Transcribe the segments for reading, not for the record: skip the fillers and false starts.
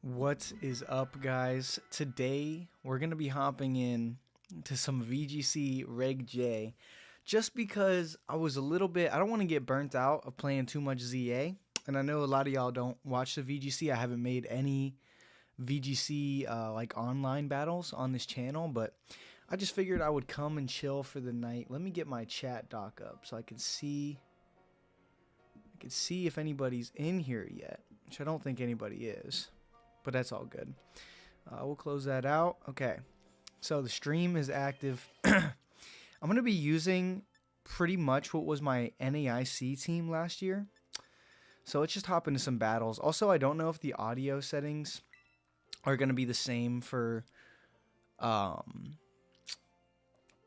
What is up, guys? Today we're gonna be hopping in to some VGC REG J, just because I was a little bit. I don't want to get burnt out of playing too much ZA, and I know a lot of y'all don't watch the VGC. I haven't made any VGC like online battles on this channel, but I just figured I would come and chill for the night. Let me get my chat doc up so I can see. If anybody's in here yet, which I don't think anybody is. But that's all good. We'll close that out. Okay, so the stream is active. I'm going to be using pretty much what was my NAIC team last year. So let's just hop into some battles. Also, I don't know if the audio settings are going to be the same for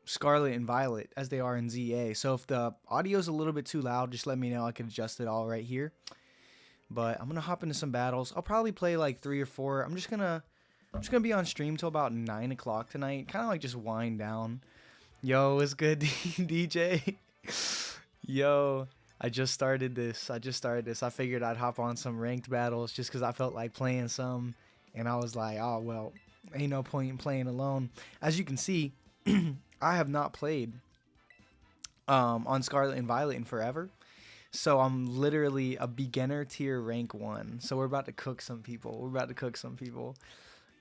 Scarlet and Violet as they are in ZA. So if the audio is a little bit too loud, just let me know. I can adjust it all right here. But I'm gonna hop into some battles. I'll probably play like 3 or 4. I'm just gonna be on stream till about 9 o'clock tonight. Kind of like just wind down. Yo, it's good, DJ. Yo, I just started this. I figured I'd hop on some ranked battles just because I felt like playing some, and I was like, oh well, ain't no point in playing alone. As you can see, I have not played on Scarlet and Violet in forever. So I'm literally a beginner tier rank 1. So we're about to cook some people.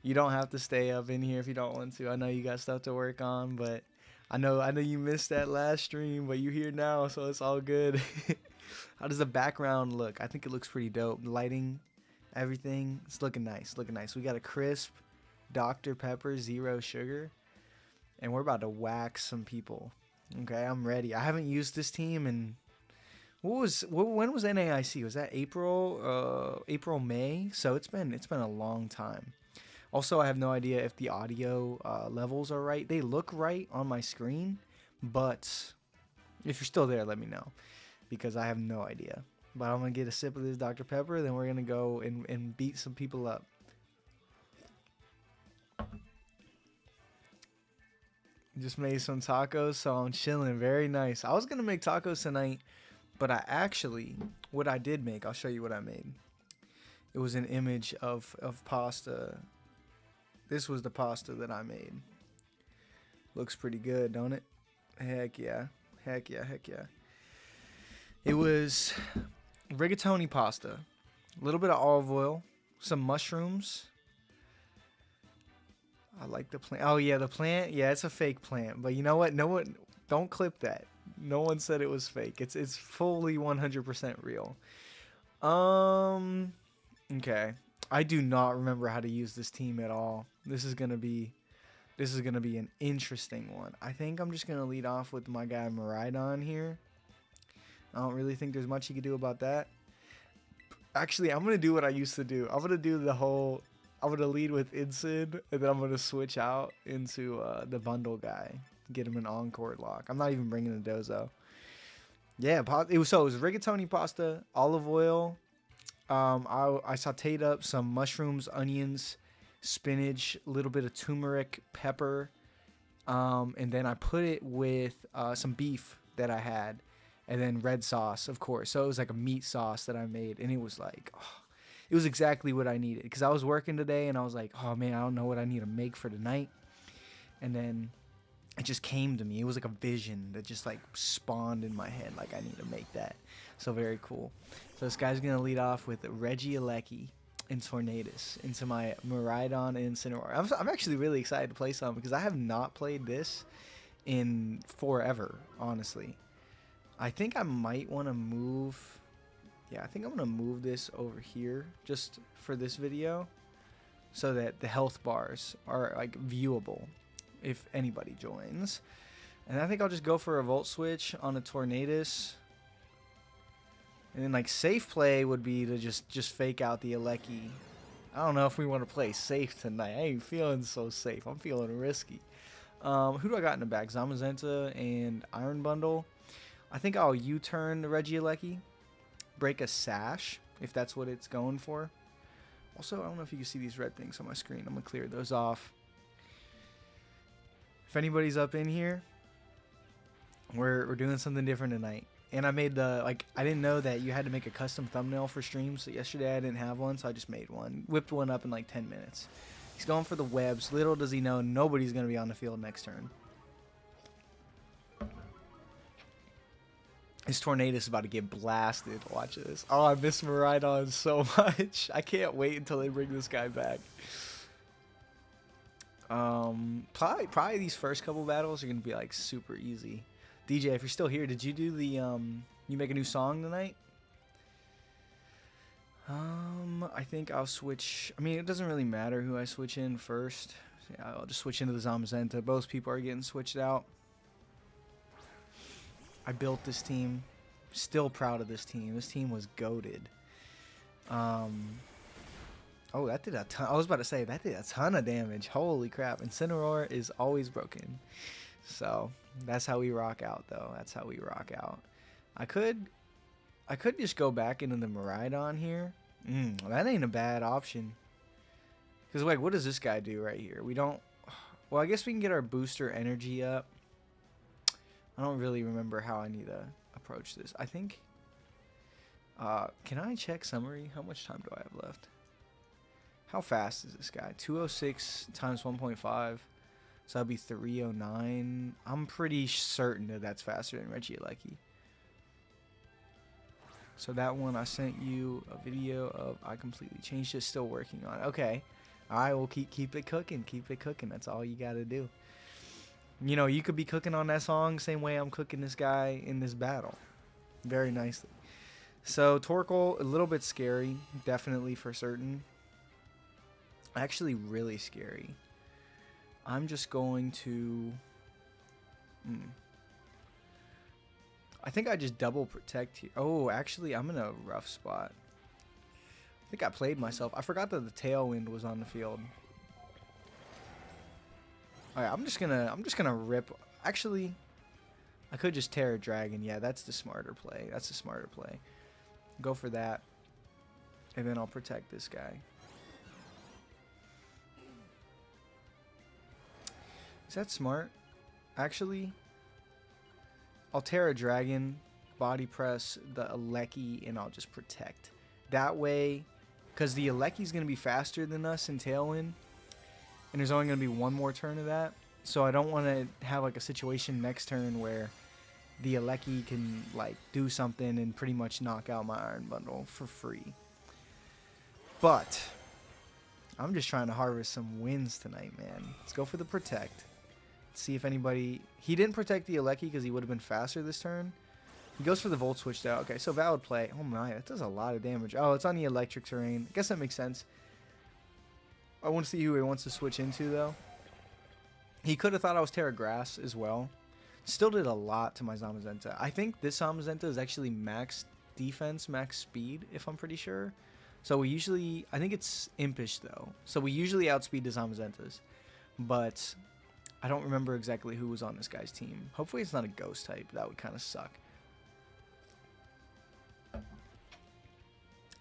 You don't have to stay up in here if you don't want to. I know you got stuff to work on, but I know you missed that last stream, but you're here now, so it's all good. How does the background look? I think it looks pretty dope. Lighting, everything, it's looking nice. We got a crisp Dr. Pepper, 0 sugar, and we're about to wax some people. Okay, I'm ready. I haven't used this team in... when was NAIC? Was that April, May? So it's been a long time. Also, I have no idea if the audio levels are right. They look right on my screen, but if you're still there, let me know, because I have no idea. But I'm gonna get a sip of this Dr. Pepper, then we're gonna go and beat some people up. Just made some tacos, so I'm chilling. Very nice. I was gonna make tacos tonight, but what I did make, I'll show you what I made. It was an image of pasta. This was the pasta that I made. Looks pretty good, don't it? Heck yeah. It was rigatoni pasta, a little bit of olive oil, some mushrooms. I like the plant. Oh yeah, the plant. Yeah, it's a fake plant, but you know what? No one, don't clip that. No one said it was fake. It's fully 100% real. Okay. I do not remember how to use this team at all. This is gonna be an interesting one. I think I'm just gonna lead off with my guy Maridon here. I don't really think there's much you can do about that. Actually, I'm gonna do what I used to do. I'm gonna lead with Insid, and then I'm gonna switch out into the bundle guy. Get him an encore lock. I'm not even bringing the dozo. Yeah, it was rigatoni pasta, olive oil. I sauteed up some mushrooms, onions, spinach, a little bit of turmeric, pepper, and then I put it with some beef that I had, and then red sauce, of course. So it was like a meat sauce that I made, and it was like, oh, it was exactly what I needed, because I was working today, and I was like, oh man, I don't know what I need to make for tonight, and then it just came to me. It was like a vision that just like spawned in my head. Like, I need to make that. So very cool. So this guy's going to lead off with Regieleki and Tornadus into my Maridon and Incineroar. I'm actually really excited to play some, because I have not played this in forever, honestly. I think I might want to move... Yeah, I think I'm going to move this over here just for this video, so that the health bars are like viewable if anybody joins. And I think I'll just go for a Volt Switch on a Tornadus. And then like safe play would be to just fake out the Aleki. I don't know if we want to play safe tonight. I ain't feeling so safe. I'm feeling risky. Who do I got in the back? Zamazenta and Iron Bundle. I think I'll U-turn the Regieleki. Break a Sash, if that's what it's going for. Also, I don't know if you can see these red things on my screen. I'm going to clear those off. If anybody's up in here, we're doing something different tonight. And I made the, like, I didn't know that you had to make a custom thumbnail for streams. So yesterday I didn't have one, so I just made one. Whipped one up in like 10 minutes. He's going for the webs. Little does he know nobody's going to be on the field next turn. His Tornadus is about to get blasted. Watch this. Oh, I miss Miraidon so much. I can't wait until they bring this guy back. Probably these first couple battles are going to be like super easy. DJ, if you're still here, did you do the, you make a new song tonight? I think I'll switch. I mean, it doesn't really matter who I switch in first. Yeah, I'll just switch into the Zamazenta. Both people are getting switched out. I built this team. Still proud of this team. This team was goated. Oh, that did a ton. I was about to say, that did a ton of damage. Holy crap. Incineroar is always broken. So, that's how we rock out, though. That's how we rock out. I could just go back into the Miraidon here. That ain't a bad option. Because, like, what does this guy do right here? We don't... Well, I guess we can get our booster energy up. I don't really remember how I need to approach this. I think... can I check summary? How much time do I have left? How fast is this guy? 206 times 1.5. So that'd be 309. I'm pretty certain that that's faster than Regieleki. So that one, I sent you a video of. I completely changed it. Still working on it. Okay. All right, we'll keep it cooking. Keep it cooking. That's all you got to do. You know, you could be cooking on that song same way I'm cooking this guy in this battle. Very nicely. So Torkoal, a little bit scary. Definitely for certain. Actually really scary. I'm just going to... I think I just double protect here. Oh, actually, I'm in a rough spot. I think I played myself. I forgot that the Tailwind was on the field. Alright, I'm just gonna rip. Actually, I could just Terra Dragon. Yeah, that's the smarter play. That's the smarter play. Go for that. And then I'll protect this guy. Is that smart? Actually, I'll Terra Dragon, body press the Aleki, and I'll just protect. That way, because the Aleki's going to be faster than us in Tailwind, and there's only going to be one more turn of that. So I don't want to have like a situation next turn where the Aleki can like do something and pretty much knock out my Iron Bundle for free. But I'm just trying to harvest some wins tonight, man. Let's go for the protect. See if anybody... He didn't protect the Aleki because he would have been faster this turn. He goes for the Volt Switch though. Okay, so valid play. Oh my, that does a lot of damage. Oh, it's on the electric terrain. I guess that makes sense. I want to see who he wants to switch into though. He could have thought I was Terra Grass as well. Still did a lot to my Zamazenta. I think this Zamazenta is actually max defense, max speed, if I'm pretty sure. So we usually... I think it's Impish though. So we usually outspeed the Zamazentas. But... I don't remember exactly who was on this guy's team. Hopefully it's not a ghost type. That would kind of suck.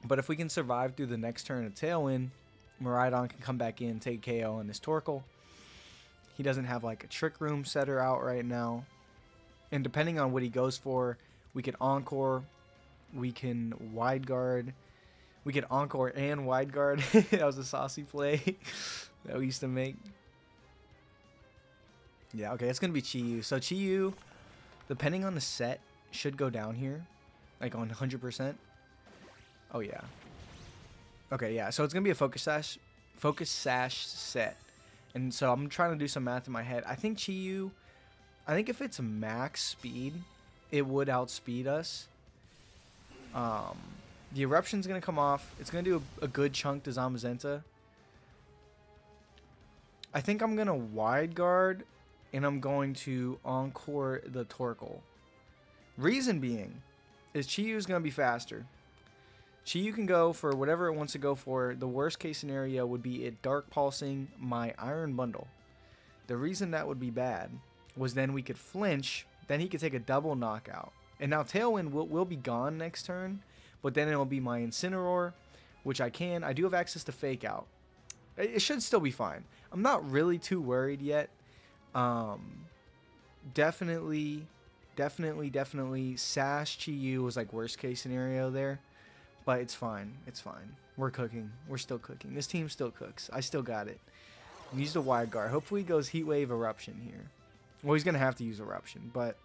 But if we can survive through the next turn of Tailwind, Miraidon can come back in, take KO on this Torkoal. He doesn't have like a Trick Room setter out right now. And depending on what he goes for, we can Encore, we can Wide Guard. We can Encore and Wide Guard. That was a saucy play that we used to make. Yeah, okay, it's going to be Chi-Yu. So Chi-Yu, depending on the set, should go down here. Like on 100%. Oh, yeah. Okay, yeah. So it's going to be a Focus Sash set. And so I'm trying to do some math in my head. I think Chi-Yu, I think if it's max speed, it would outspeed us. The Eruption's going to come off. It's going to do a good chunk to Zamazenta. I think I'm going to Wide Guard. And I'm going to Encore the Torkoal. Reason being is Chi-Yu is going to be faster. Chi-Yu can go for whatever it wants to go for. The worst case scenario would be it Dark Pulsing my Iron Bundle. The reason that would be bad was then we could flinch. Then he could take a double knockout. And now Tailwind will be gone next turn. But then it'll be my Incineroar, which I do have access to Fake Out. It should still be fine. I'm not really too worried yet. Definitely Definitely. Sash Chi-Yu was like worst case scenario there. But it's fine. It's fine. We're cooking. We're still cooking. This team still cooks. I still got it. He used a wide guard. Hopefully he goes Heat Wave Eruption here. Well, he's going to have to use Eruption, but...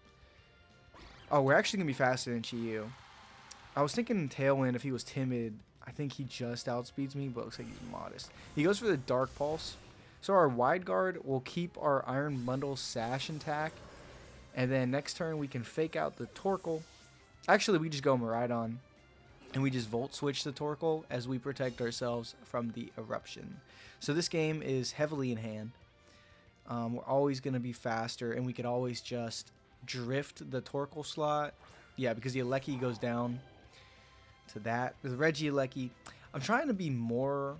Oh, we're actually going to be faster than Chi-Yu. I was thinking Tailwind if he was timid. I think he just outspeeds me, but it looks like he's modest. He goes for the Dark Pulse. So our wide guard will keep our Iron Bundle Sash intact. And then next turn we can fake out the Torkoal. Actually, we just go Miraidon. And we just Volt Switch the Torkoal as we protect ourselves from the Eruption. So this game is heavily in hand. We're always going to be faster, and we could always just drift the Torkoal slot. Yeah, because the Alecki goes down to that. The Reggie Alecki. I'm trying to be more,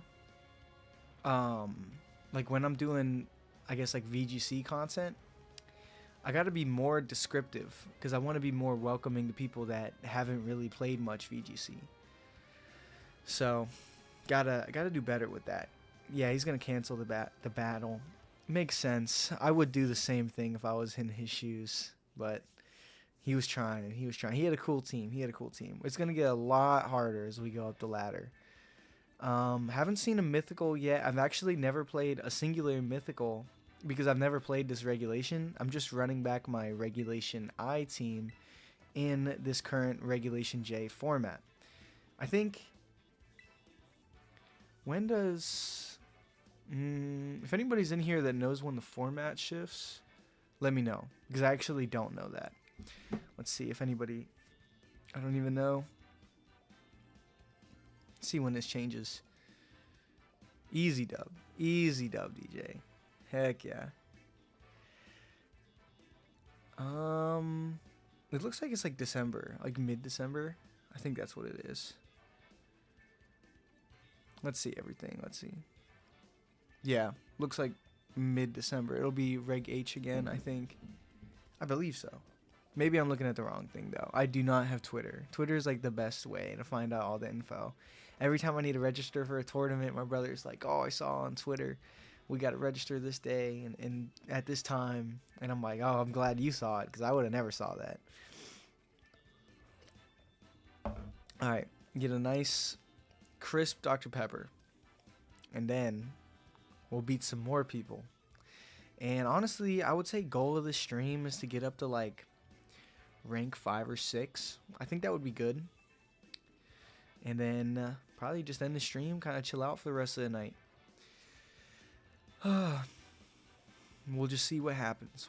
like when I'm doing, I guess, like VGC content, I got to be more descriptive because I want to be more welcoming to people that haven't really played much VGC. So, gotta do better with that. Yeah, he's gonna cancel the battle. Makes sense. I would do the same thing if I was in his shoes, but he was trying. He had a cool team. It's gonna get a lot harder as we go up the ladder. Haven't seen a mythical yet. I've actually never played a singular mythical because I've never played this regulation. I'm just running back my regulation I team in this current regulation J format. I think, when does, if anybody's in here that knows when the format shifts, let me know, because I actually don't know that. Let's see if anybody, I don't even know. Let's see when this changes. Easy dub, DJ. Heck yeah. It looks like it's like December, like mid-December. I think that's what it is. Let's see everything. Let's see. Yeah, looks like mid-December. It'll be Reg H again, I think. I believe so. Maybe I'm looking at the wrong thing, though. I do not have Twitter. Twitter is like the best way to find out all the info. Every time I need to register for a tournament, my brother's like, oh, I saw on Twitter, we got to register this day and at this time. And I'm like, oh, I'm glad you saw it because I would have never saw that. All right, get a nice, crisp Dr. Pepper. And then we'll beat some more people. And honestly, I would say goal of the stream is to get up to like rank 5 or 6. I think that would be good. And then probably just end the stream, kind of chill out for the rest of the night. We'll just see what happens.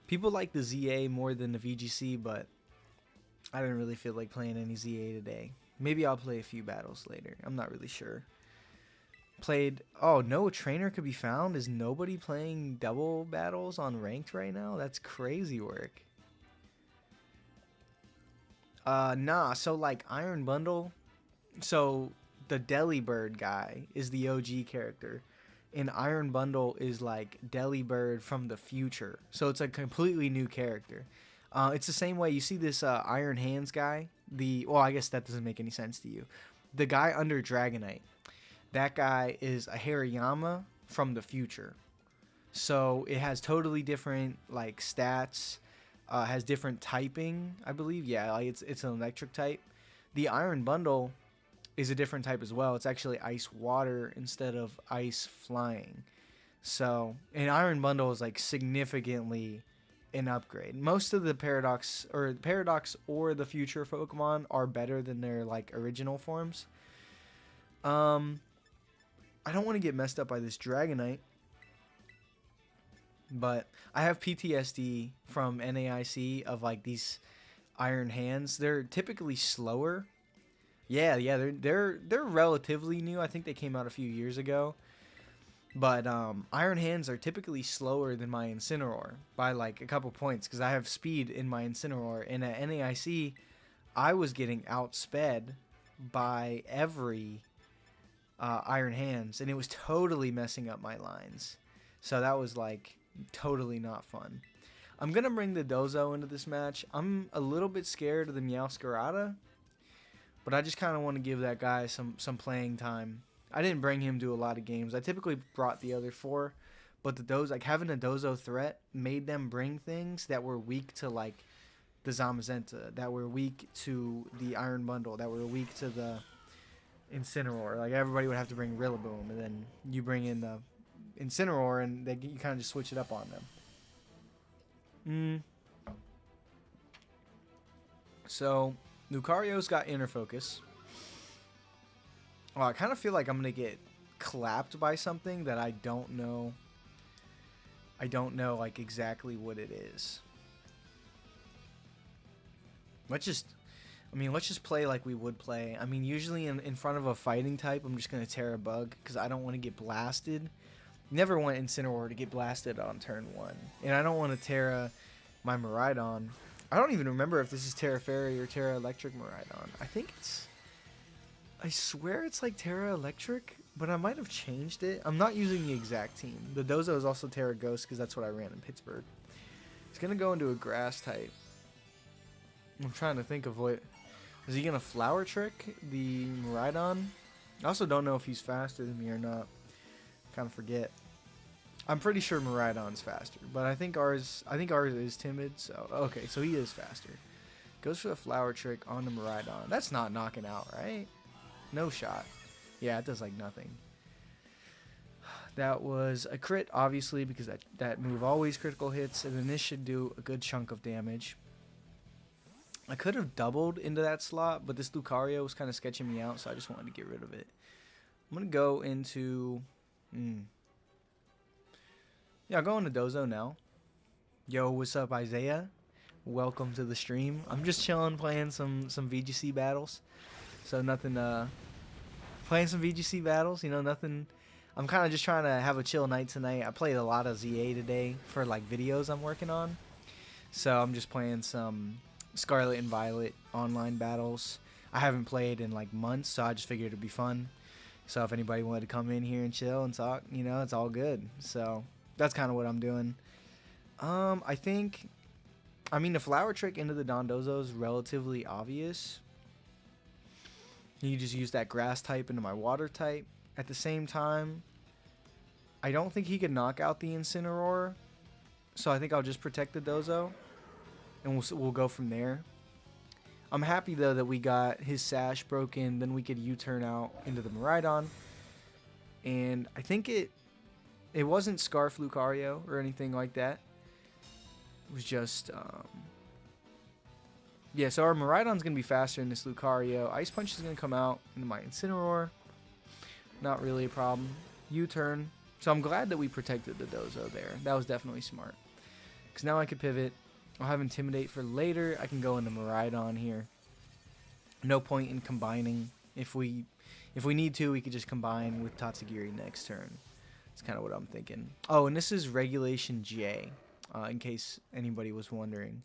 People like the ZA more than the VGC, but I didn't really feel like playing any ZA today. Maybe I'll play a few battles later. I'm not really sure. Oh, no trainer could be found? Is nobody playing double battles on ranked right now? That's crazy work. Nah, so like Iron Bundle, so the Delibird guy is the OG character, and Iron Bundle is like Delibird from the future, so it's a completely new character. It's the same way you see this Iron Hands guy, well, I guess that doesn't make any sense to you. The guy under Dragonite, that guy is a Hariyama from the future, so it has totally different like stats. Has different typing, I believe. Yeah, like it's an electric type. The Iron Bundle is a different type as well. It's actually ice water instead of ice flying. So an Iron Bundle is like significantly an upgrade. Most of the Paradox or the future Pokemon are better than their like original forms. I don't want to get messed up by this Dragonite. But I have PTSD from NAIC of like these Iron Hands. They're typically slower. Yeah, they're relatively new. I think they came out a few years ago. But Iron Hands are typically slower than my Incineroar by like a couple points because I have speed in my Incineroar. And at NAIC, I was getting outsped by every Iron Hands, and it was totally messing up my lines. So that was like totally not fun. I'm gonna bring the Dozo into this match. I'm a little bit scared of the Meowscarada, but I just kind of want to give that guy some playing time. I didn't bring him to a lot of games. I typically brought the other 4, but like having a Dozo threat made them bring things that were weak to like the Zamazenta, that were weak to the Iron Bundle, that were weak to the Incineroar. Like everybody would have to bring Rillaboom, and then you bring in the Incineroar, and you kind of just switch it up on them. So Lucario's got Inner Focus. Oh, I kind of feel like I'm gonna get clapped by something that I don't know. I don't know like exactly what it is. Let's just play like we would play. I mean, usually in front of a fighting type, I'm just gonna Terra Bug because I don't want to get blasted. Never want Incineroar to get blasted on turn 1, and I don't want to Terra my Miraidon. I don't even remember if this is Terra Fairy or Terra Electric Miraidon. I swear it's like Terra Electric, but I might have changed it. I'm not using the exact team. The Dozo is also Terra Ghost because that's what I ran in Pittsburgh. It's going to go into a grass type. I'm trying to think of what... Is he going to Flower Trick the Miraidon? I also don't know if he's faster than me or not. Kind of forget. I'm pretty sure Miraidon's faster, but I think ours is timid, so okay, so he is faster. Goes for the Flower Trick on the Miraidon. That's not knocking out, right? No shot. Yeah, it does like nothing. That was a crit, obviously, because that move always critical hits, and then this should do a good chunk of damage. I could have doubled into that slot, but this Lucario was kind of sketching me out, so I just wanted to get rid of it. I'm going to go into... Yeah, I'll go into Dozo now. Yo, what's up, Isaiah? Welcome to the stream. I'm just chilling, playing some VGC battles. So nothing, playing some VGC battles, you know, nothing. I'm kind of just trying to have a chill night tonight. I played a lot of ZA today for, like, videos I'm working on. So I'm just playing some Scarlet and Violet online battles. I haven't played in, like, months, so I just figured it'd be fun. So if anybody wanted to come in here and chill and talk, you know, it's all good. So... that's kind of what I'm doing. I mean, the Flower Trick into the Dondozo is relatively obvious. You just use that grass type into my water type. At the same time, I don't think he could knock out the Incineroar. So I think I'll just protect the Dozo. And we'll go from there. I'm happy, though, that we got his Sash broken. Then we could U-turn out into the Miraidon. And I think it wasn't Scarf Lucario or anything like that. It was just, yeah, so our Miraidon's going to be faster than this Lucario. Ice Punch is going to come out into my Incineroar. Not really a problem. U-turn. So I'm glad that we protected the Dozo there. That was definitely smart. Because now I can pivot. I'll have Intimidate for later. I can go into Miraidon here. No point in combining. If we need to, we could just combine with Tatsugiri next turn. That's kind of what I'm thinking. Oh, and this is Regulation J, in case anybody was wondering.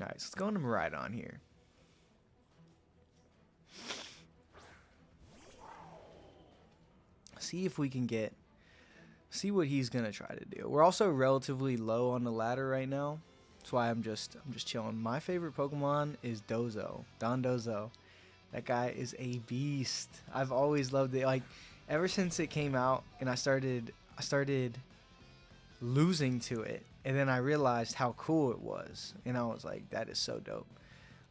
Alright, so let's go into Miraidon here. See if we can see what he's gonna try to do. We're also relatively low on the ladder right now. That's why I'm just chilling. My favorite Pokemon is Dozo. Dondozo. That guy is a beast. I've always loved it. Like, ever since it came out and I started losing to it, and then I realized how cool it was, and I was like, that is so dope.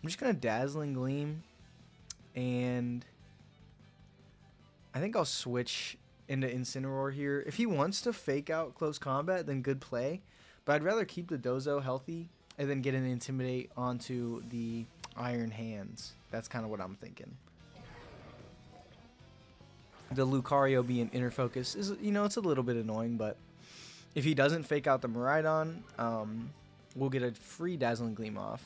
I'm just gonna Dazzling Gleam, and I think I'll switch into Incineroar here. If he wants to fake out close combat, then good play, but I'd rather keep the Dozo healthy and then get an Intimidate onto the Iron Hands. That's kind of what I'm thinking. The Lucario being Inner Focus is, you know, it's a little bit annoying, but if he doesn't fake out the Miraidon, we'll get a free Dazzling Gleam off.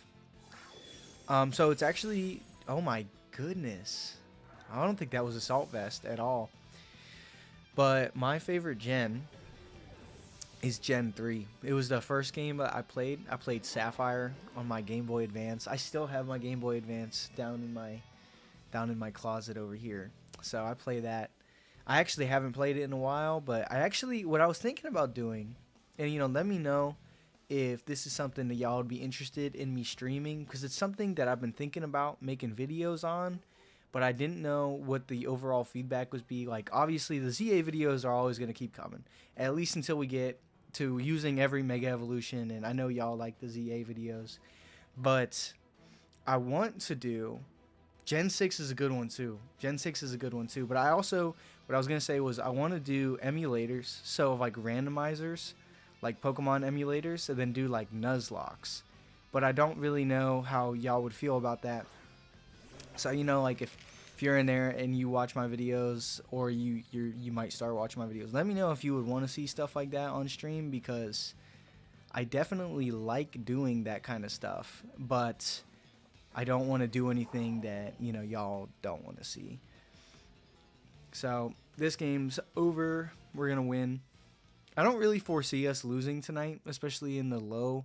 So it's actually, oh my goodness, I don't think that was Assault Vest at all. But my favorite gen is Gen 3. It was the first game that I played. I played Sapphire on my Game Boy Advance. I still have my Game Boy Advance down in my closet over here. So I play that. I actually haven't played it in a while, but what I was thinking about doing, and, you know, let me know if this is something that y'all would be interested in me streaming, because it's something that I've been thinking about making videos on, but I didn't know what the overall feedback would be. Like, obviously, the ZA videos are always going to keep coming, at least until we get to using every Mega Evolution, and I know y'all like the ZA videos, but I want to do... Gen 6 is a good one, too. Gen 6 is a good one, too, but I also... What I was going to say was I want to do emulators, so like randomizers, like Pokemon emulators, and then do like Nuzlocks. But I don't really know how y'all would feel about that. So, you know, like if you're in there and you watch my videos, or you might start watching my videos, let me know if you would want to see stuff like that on stream, because I definitely like doing that kind of stuff, but I don't want to do anything that, you know, y'all don't want to see. So this game's over. We're gonna win. I don't really foresee us losing tonight, especially in the low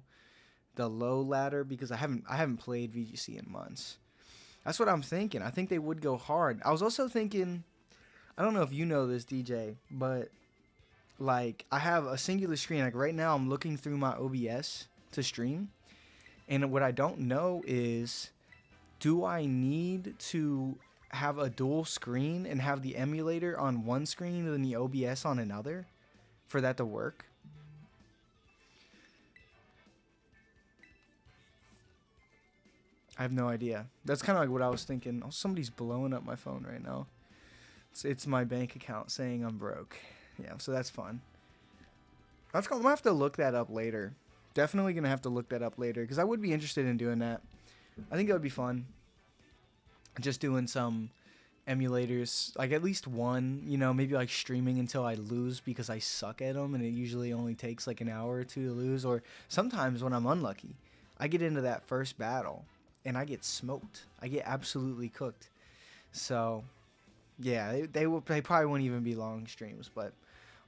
ladder, because I haven't played VGC in months. That's what I'm thinking. I think they would go hard. I was also thinking, I don't know if you know this, DJ, but like I have a singular screen. Like right now, I'm looking through my OBS to stream, and what I don't know is, do I need to have a dual screen and have the emulator on one screen and then the OBS on another for that to work? I have no idea. That's kind of like what I was thinking. Oh, somebody's blowing up my phone right now. It's my bank account saying I'm broke. Yeah, so that's fun. I'm gonna have to look that up later. Definitely gonna have to look that up later, because I would be interested in doing that. I think that would be fun. Just doing some emulators, like at least one, you know, maybe like streaming until I lose because I suck at them, and it usually only takes like an hour or two to lose. Or sometimes when I'm unlucky, I get into that first battle and I get smoked. I get absolutely cooked. So yeah, they probably won't even be long streams, but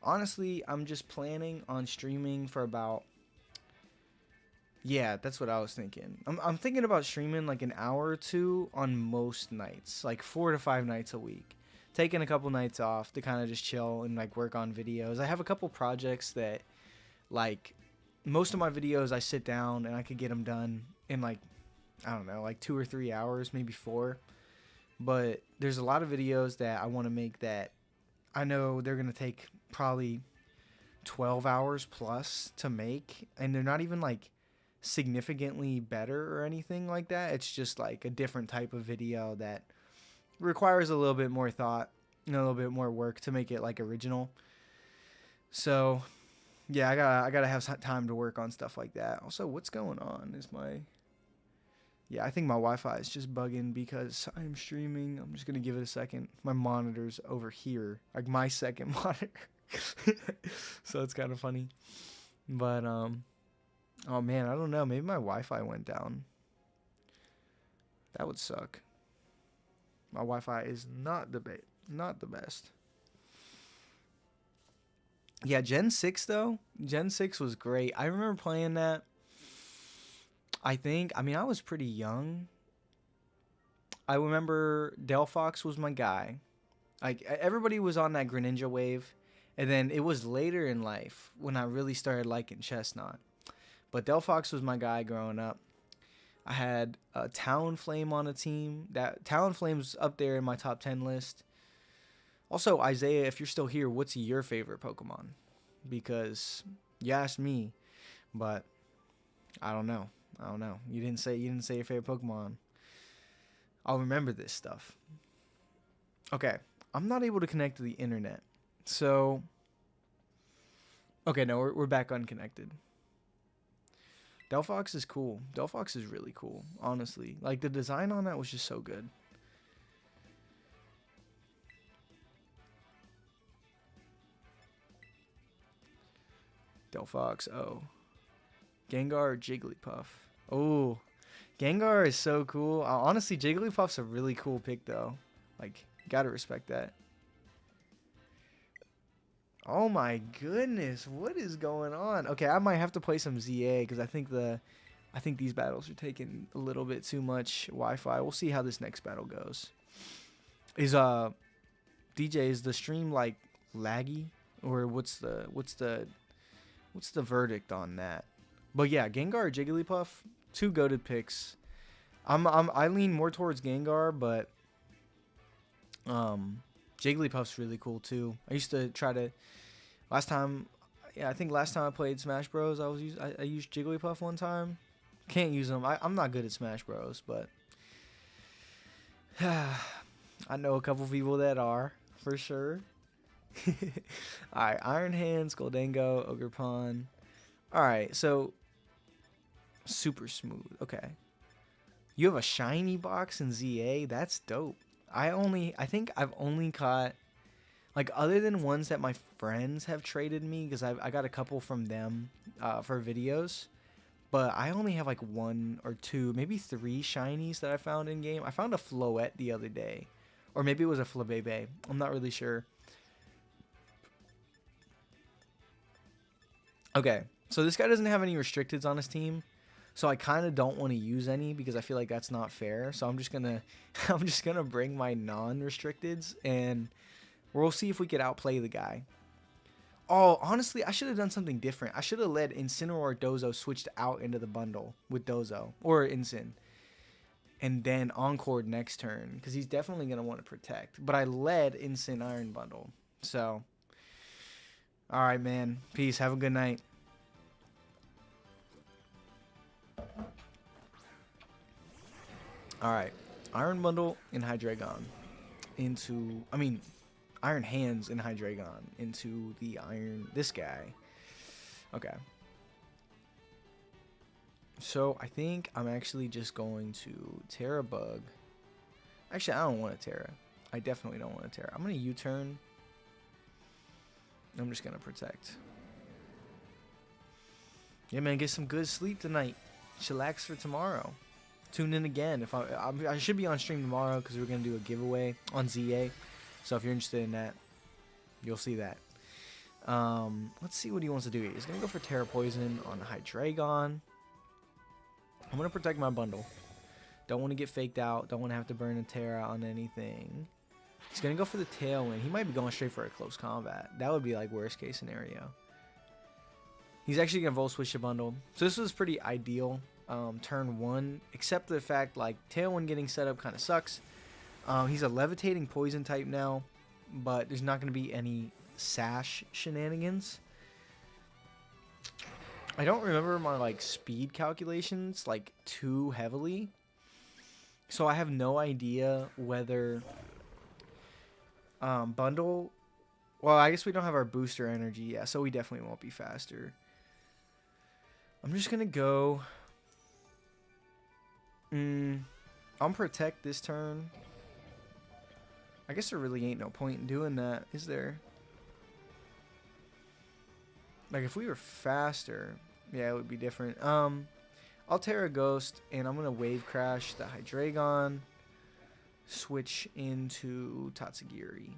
honestly, I'm just planning on streaming for about... Yeah, that's what I was thinking. I'm thinking about streaming like an hour or two on most nights, like 4 to 5 nights a week. Taking a couple nights off to kind of just chill and like work on videos. I have a couple projects that, like, most of my videos I sit down and I could get them done in like, I don't know, like 2 or 3 hours, maybe 4. But there's a lot of videos that I want to make that I know they're going to take probably 12 hours plus to make, and they're not even like significantly better or anything like that. It's just like a different type of video that requires a little bit more thought and a little bit more work to make it like original. So yeah, I gotta have time to work on stuff like that. Also, what's going on is yeah, I think my Wi-Fi is just bugging because I'm streaming. I'm just gonna give it a second. My monitor's over here, like my second monitor. So it's kind of funny, but oh man, I don't know. Maybe my Wi-Fi went down. That would suck. My Wi-Fi is not the best. Yeah, Gen 6 though. Gen 6 was great. I remember playing that. I mean, I was pretty young. I remember Delphox was my guy. Like, everybody was on that Greninja wave. And then it was later in life when I really started liking Chestnut. But Delphox was my guy growing up. I had Talonflame on a team. That Talonflame's up there in my top 10 list. Also, Isaiah, if you're still here, what's your favorite Pokemon? Because you asked me, but I don't know. You didn't say your favorite Pokemon. I'll remember this stuff. Okay, I'm not able to connect to the internet. So, okay, no, we're back unconnected. Delphox is cool. Delphox is really cool, honestly. Like, the design on that was just so good. Delphox, oh. Gengar or Jigglypuff? Oh, Gengar is so cool. Honestly, Jigglypuff's a really cool pick, though. Like, gotta respect that. Oh my goodness, what is going on? Okay, I might have to play some ZA because I think these battles are taking a little bit too much Wi-Fi. We'll see how this next battle goes. Is DJ, is the stream like laggy, or what's the verdict on that? But yeah, Gengar or Jigglypuff, two goated picks. I lean more towards Gengar, but Jigglypuff's really cool too. I used to try to last time. Yeah, I think last time I played Smash Bros, I used Jigglypuff one time. Can't use them. I'm not good at Smash Bros, but I know a couple people that are for sure. Alright, Iron Hands, Goldango, Ogerpon. Alright, so super smooth. Okay. You have a shiny box in ZA? That's dope. I think I've only caught, like, other than ones that my friends have traded me, because I got a couple from them for videos. But I only have like 1 or 2, maybe 3 shinies that I found in game. I found a Floette the other day. Or maybe it was a Flabébé. I'm not really sure. Okay, so this guy doesn't have any restricteds on his team. So I kind of don't want to use any because I feel like that's not fair. So I'm just gonna bring my non-restricteds and we'll see if we could outplay the guy. Oh, honestly, I should have done something different. I should have led Incineroar or Dozo switched out into the bundle with Dozo or Incin. And then Encored next turn because he's definitely going to want to protect. But I led Incin Iron Bundle. So, all right, man. Peace. Have a good night. All right. Iron Bundle in Hydreigon into... Iron Hands in Hydreigon into the this guy. Okay. So I think I'm actually just going to Terra Bug. Actually, I don't want a Terra. I definitely don't want a Terra. I'm going to U-turn. I'm just going to protect. Yeah, man, get some good sleep tonight. Chillax for tomorrow. Tune in again. I should be on stream tomorrow because we're going to do a giveaway on ZA. So if you're interested in that, you'll see that. Let's see what he wants to do here. He's going to go for Terra Poison on Hydreigon. I'm going to protect my bundle. Don't want to get faked out. Don't want to have to burn a Terra on anything. He's going to go for the Tailwind. He might be going straight for a close combat. That would be like worst case scenario. He's actually going to Volt Switch the bundle. So this was pretty ideal. Turn 1. Except the fact like Tailwind getting set up kind of sucks. He's a levitating poison type now, but there's not going to be any sash shenanigans. I don't remember my like speed calculations like too heavily, so I have no idea whether bundle. Well, I guess we don't have our booster energy, yeah, so we definitely won't be faster. I'm just gonna go. I'll protect this turn. I guess there really ain't no point in doing that, is there? Like, if we were faster, yeah, it would be different. I'll Terra Ghost, and I'm going to Wave Crash the Hydreigon. Switch into Tatsugiri.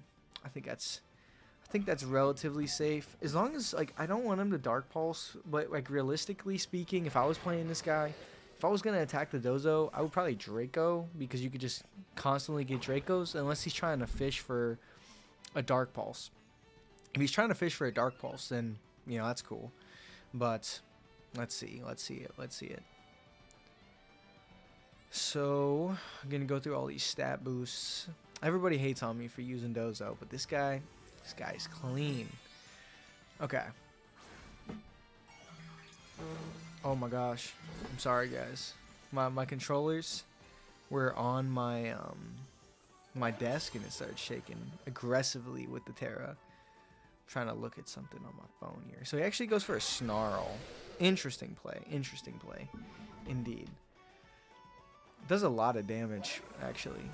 I think that's relatively safe. As long as, like, I don't want him to Dark Pulse, but, like, realistically speaking, if I was playing this guy... If I was going to attack the Dozo, I would probably Draco, because you could just constantly get Dracos, unless he's trying to fish for a Dark Pulse. If he's trying to fish for a Dark Pulse, then, you know, that's cool. But, let's see it. So, I'm going to go through all these stat boosts. Everybody hates on me for using Dozo, but this guy's clean. Okay. Oh my gosh. I'm sorry, guys. My controllers were on my my desk and it started shaking aggressively with the Terra. I'm trying to look at something on my phone here. So he actually goes for a Snarl. Interesting play. Indeed. Does a lot of damage, actually.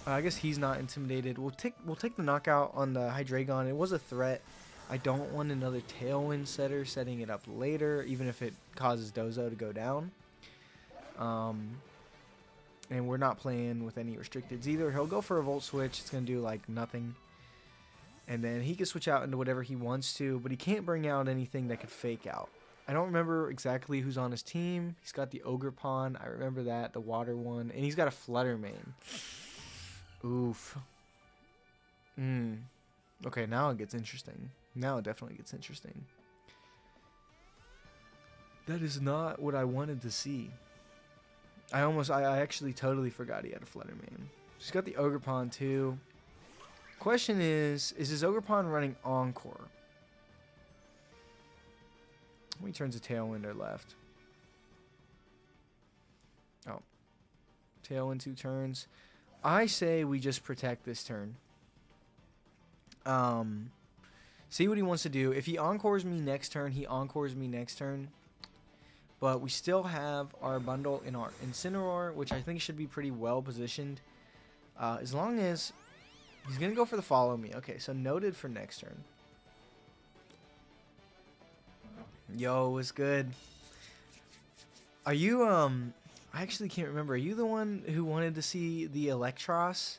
I guess he's not intimidated. We'll take the knockout on the Hydreigon. It was a threat. I don't want another Tailwind setter setting it up later, even if it causes Dozo to go down. And we're not playing with any restricteds either. He'll go for a Volt Switch. It's going to do, like, nothing. And then he can switch out into whatever he wants to, but he can't bring out anything that could fake out. I don't remember exactly who's on his team. He's got the Ogerpon. I remember that, the water one. And he's got a Flutter Mane. Oof. Okay, now it gets interesting. Now it definitely gets interesting. That is not what I wanted to see. I actually totally forgot he had a Flutter Mane. He's got the Ogerpon too. Question is his Ogerpon running Encore? How many turns of Tailwind are left? Oh. Tailwind 2 turns. I say we just protect this turn. See what he wants to do. If he Encores me next turn, he Encores me next turn. But we still have our bundle in our Incineroar, which I think should be pretty well positioned. As long as he's going to go for the follow me. Okay, so noted for next turn. Yo, what's good? Are you, I actually can't remember. Are you the one who wanted to see the Electros?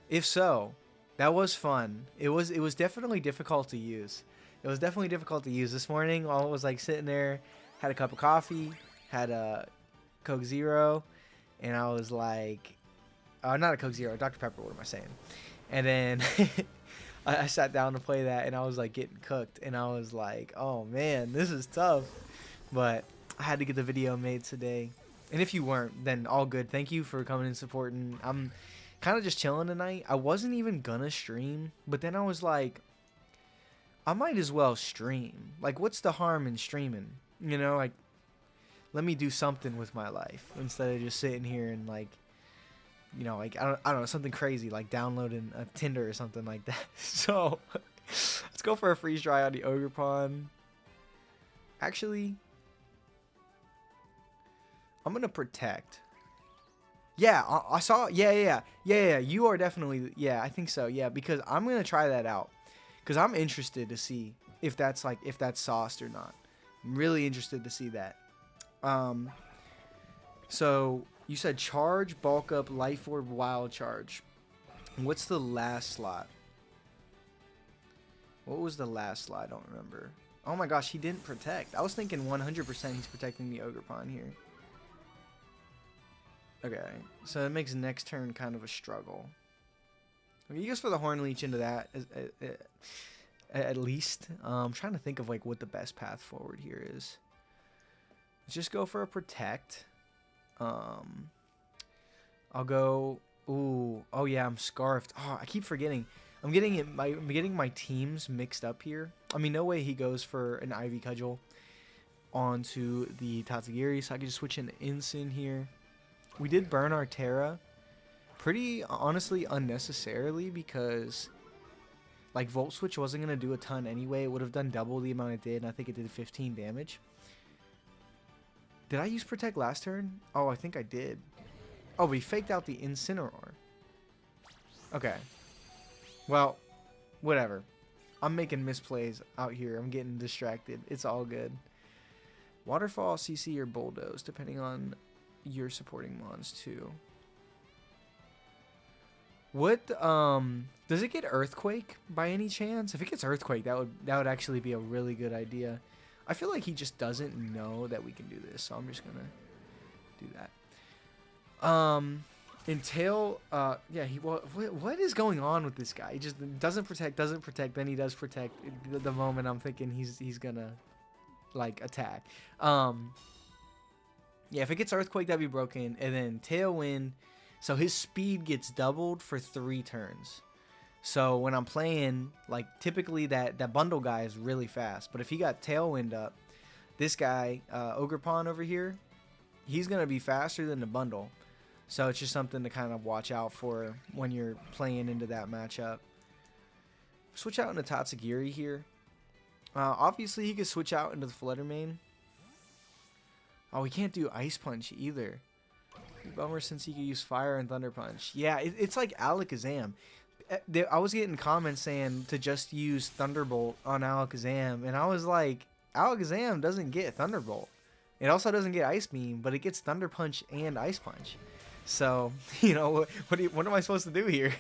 If so, that was fun. It was definitely difficult to use. It was definitely difficult to use. This morning, while I was like sitting there, had a cup of coffee, had a Coke Zero, and I was like, not a Coke Zero, Dr. Pepper, what am I saying? And then I sat down to play that, and I was like getting cooked, and I was like, oh man, this is tough. But I had to get the video made today. And if you weren't, then all good. Thank you for coming and supporting. I'm kind of just chilling tonight. I wasn't even gonna stream, but then I was like, I might as well stream. Like, what's the harm in streaming? You know, like, let me do something with my life instead of just sitting here and like, you know, like I don't know, something crazy like downloading a Tinder or something like that. So let's go for a freeze dry on the Ogerpon. Actually, I'm gonna protect. Yeah, I saw. Yeah. You are definitely. Yeah, I think so. Yeah, because I'm gonna try that out. Because I'm interested to see if that's sauced or not. I'm really interested to see that. So you said charge, bulk up, life orb, wild charge. What's the last slot? What was the last slot? I don't remember. Oh my gosh, he didn't protect. I was thinking 100% he's protecting the Ogerpon here. Okay, so it makes next turn kind of a struggle. Okay, he goes for the Horn Leech into that at least. I'm trying to think of like what the best path forward here is. Let's just go for a protect. I'll go. Ooh, oh yeah, I'm scarfed. Oh, I keep forgetting. I'm getting my teams mixed up here. I mean, no way he goes for an Ivy Cudgel onto the Tatsugiri, so I can just switch in Incin here. We did burn our Terra pretty honestly unnecessarily because like Volt Switch wasn't going to do a ton anyway. It would have done double the amount it did, and I think it did 15 damage. Did I use Protect last turn? Oh, I think I did. Oh, we faked out the Incineroar. Okay. Well, whatever. I'm making misplays out here. I'm getting distracted. It's all good. Waterfall, CC, or Bulldoze, depending on your supporting mons too. What does it get Earthquake by any chance? If it gets Earthquake, that would actually be a really good idea. I feel like he just doesn't know that we can do this, so I'm just gonna do that. Entail, yeah, what is going on with this guy? He just doesn't protect, then he does protect. The moment I'm thinking he's gonna like attack. Yeah, if it gets Earthquake, that'd be broken. And then Tailwind, so his speed gets doubled for 3 turns. So when I'm playing, like, typically that bundle guy is really fast. But if he got Tailwind up, this guy, Ogerpon over here, he's going to be faster than the bundle. So it's just something to kind of watch out for when you're playing into that matchup. Switch out into Tatsugiri here. Obviously, he could switch out into the Fluttermane. Oh, we can't do Ice Punch either. Bummer since he could use Fire and Thunder Punch. Yeah, it's like Alakazam. I was getting comments saying to just use Thunderbolt on Alakazam, and I was like, Alakazam doesn't get Thunderbolt. It also doesn't get Ice Beam, but it gets Thunder Punch and Ice Punch. So, you know, what am I supposed to do here?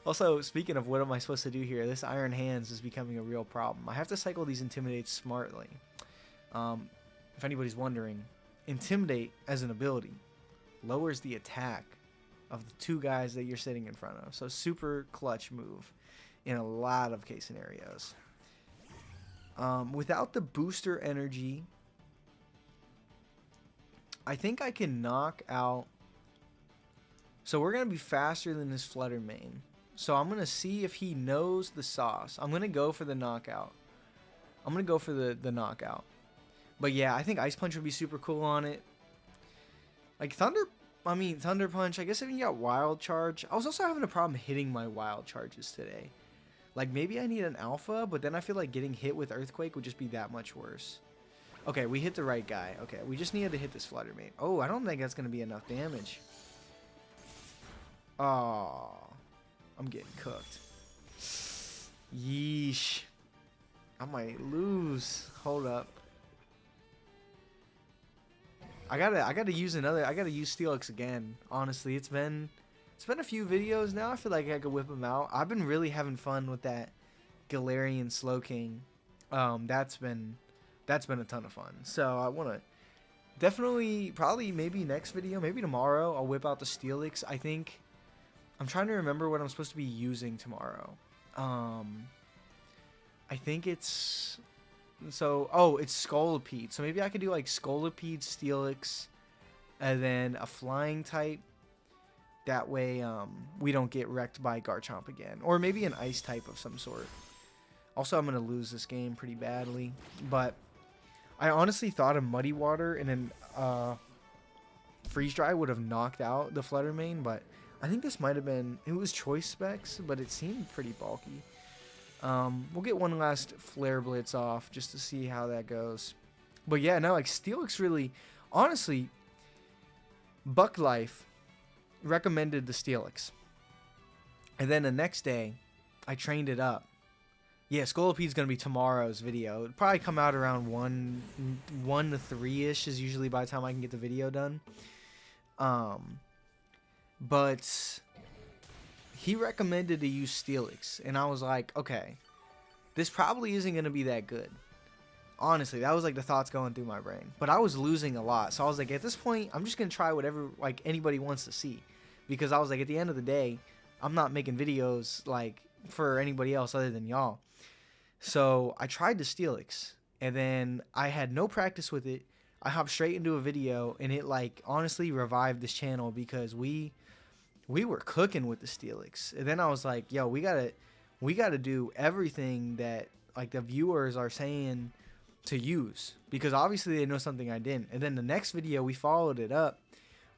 Also, speaking of what am I supposed to do here, this Iron Hands is becoming a real problem. I have to cycle these Intimidate smartly. If anybody's wondering, Intimidate as an ability lowers the attack of the 2 guys that you're sitting in front of. So super clutch move in a lot of case scenarios. Without the booster energy, I think I can knock out. So we're going to be faster than this Fluttermane. So I'm going to see if he knows the sauce. I'm going to go for the knockout. I'm going to go for the knockout. But yeah, I think Ice Punch would be super cool on it. Like Thunder Punch, I guess if you got Wild Charge. I was also having a problem hitting my Wild Charges today. Like maybe I need an Alpha, but then I feel like getting hit with Earthquake would just be that much worse. Okay, we hit the right guy. Okay, we just needed to hit this Flutter Mane. Oh, I don't think that's going to be enough damage. Oh, I'm getting cooked. Yeesh. I might lose. Hold up. I gotta use Steelix again. Honestly, it's been a few videos now. I feel like I could whip them out. I've been really having fun with that Galarian Slowking. That's been a ton of fun. So I want to definitely, probably maybe next video, maybe tomorrow, I'll whip out the Steelix. I think I'm trying to remember what I'm supposed to be using tomorrow. I think it's it's Scolipede. So maybe I could do like Scolipede, Steelix, and then a flying type. That way we don't get wrecked by Garchomp again. Or maybe an ice type of some sort. Also, I'm going to lose this game pretty badly. But I honestly thought a Muddy Water and then Freeze Dry would have knocked out the Flutter Mane. But I think this might have been... It was choice specs, but it seemed pretty bulky. We'll get one last Flare Blitz off just to see how that goes. But yeah, no, like Steelix really... Honestly, Buck Life recommended the Steelix. And then the next day, I trained it up. Yeah, Scolipede's going to be tomorrow's video. It'll probably come out around 1 to 3-ish is usually by the time I can get the video done. But he recommended to use Steelix. And I was like, okay, this probably isn't going to be that good. Honestly, that was like the thoughts going through my brain. But I was losing a lot. So I was like, at this point, I'm just going to try whatever like anybody wants to see. Because I was like, at the end of the day, I'm not making videos like for anybody else other than y'all. So I tried the Steelix, and then I had no practice with it. I hopped straight into a video, and it like honestly revived this channel because we were cooking with the Steelix. And then I was like, yo, we gotta do everything that like the viewers are saying to use, because obviously they know something I didn't. And then the next video we followed it up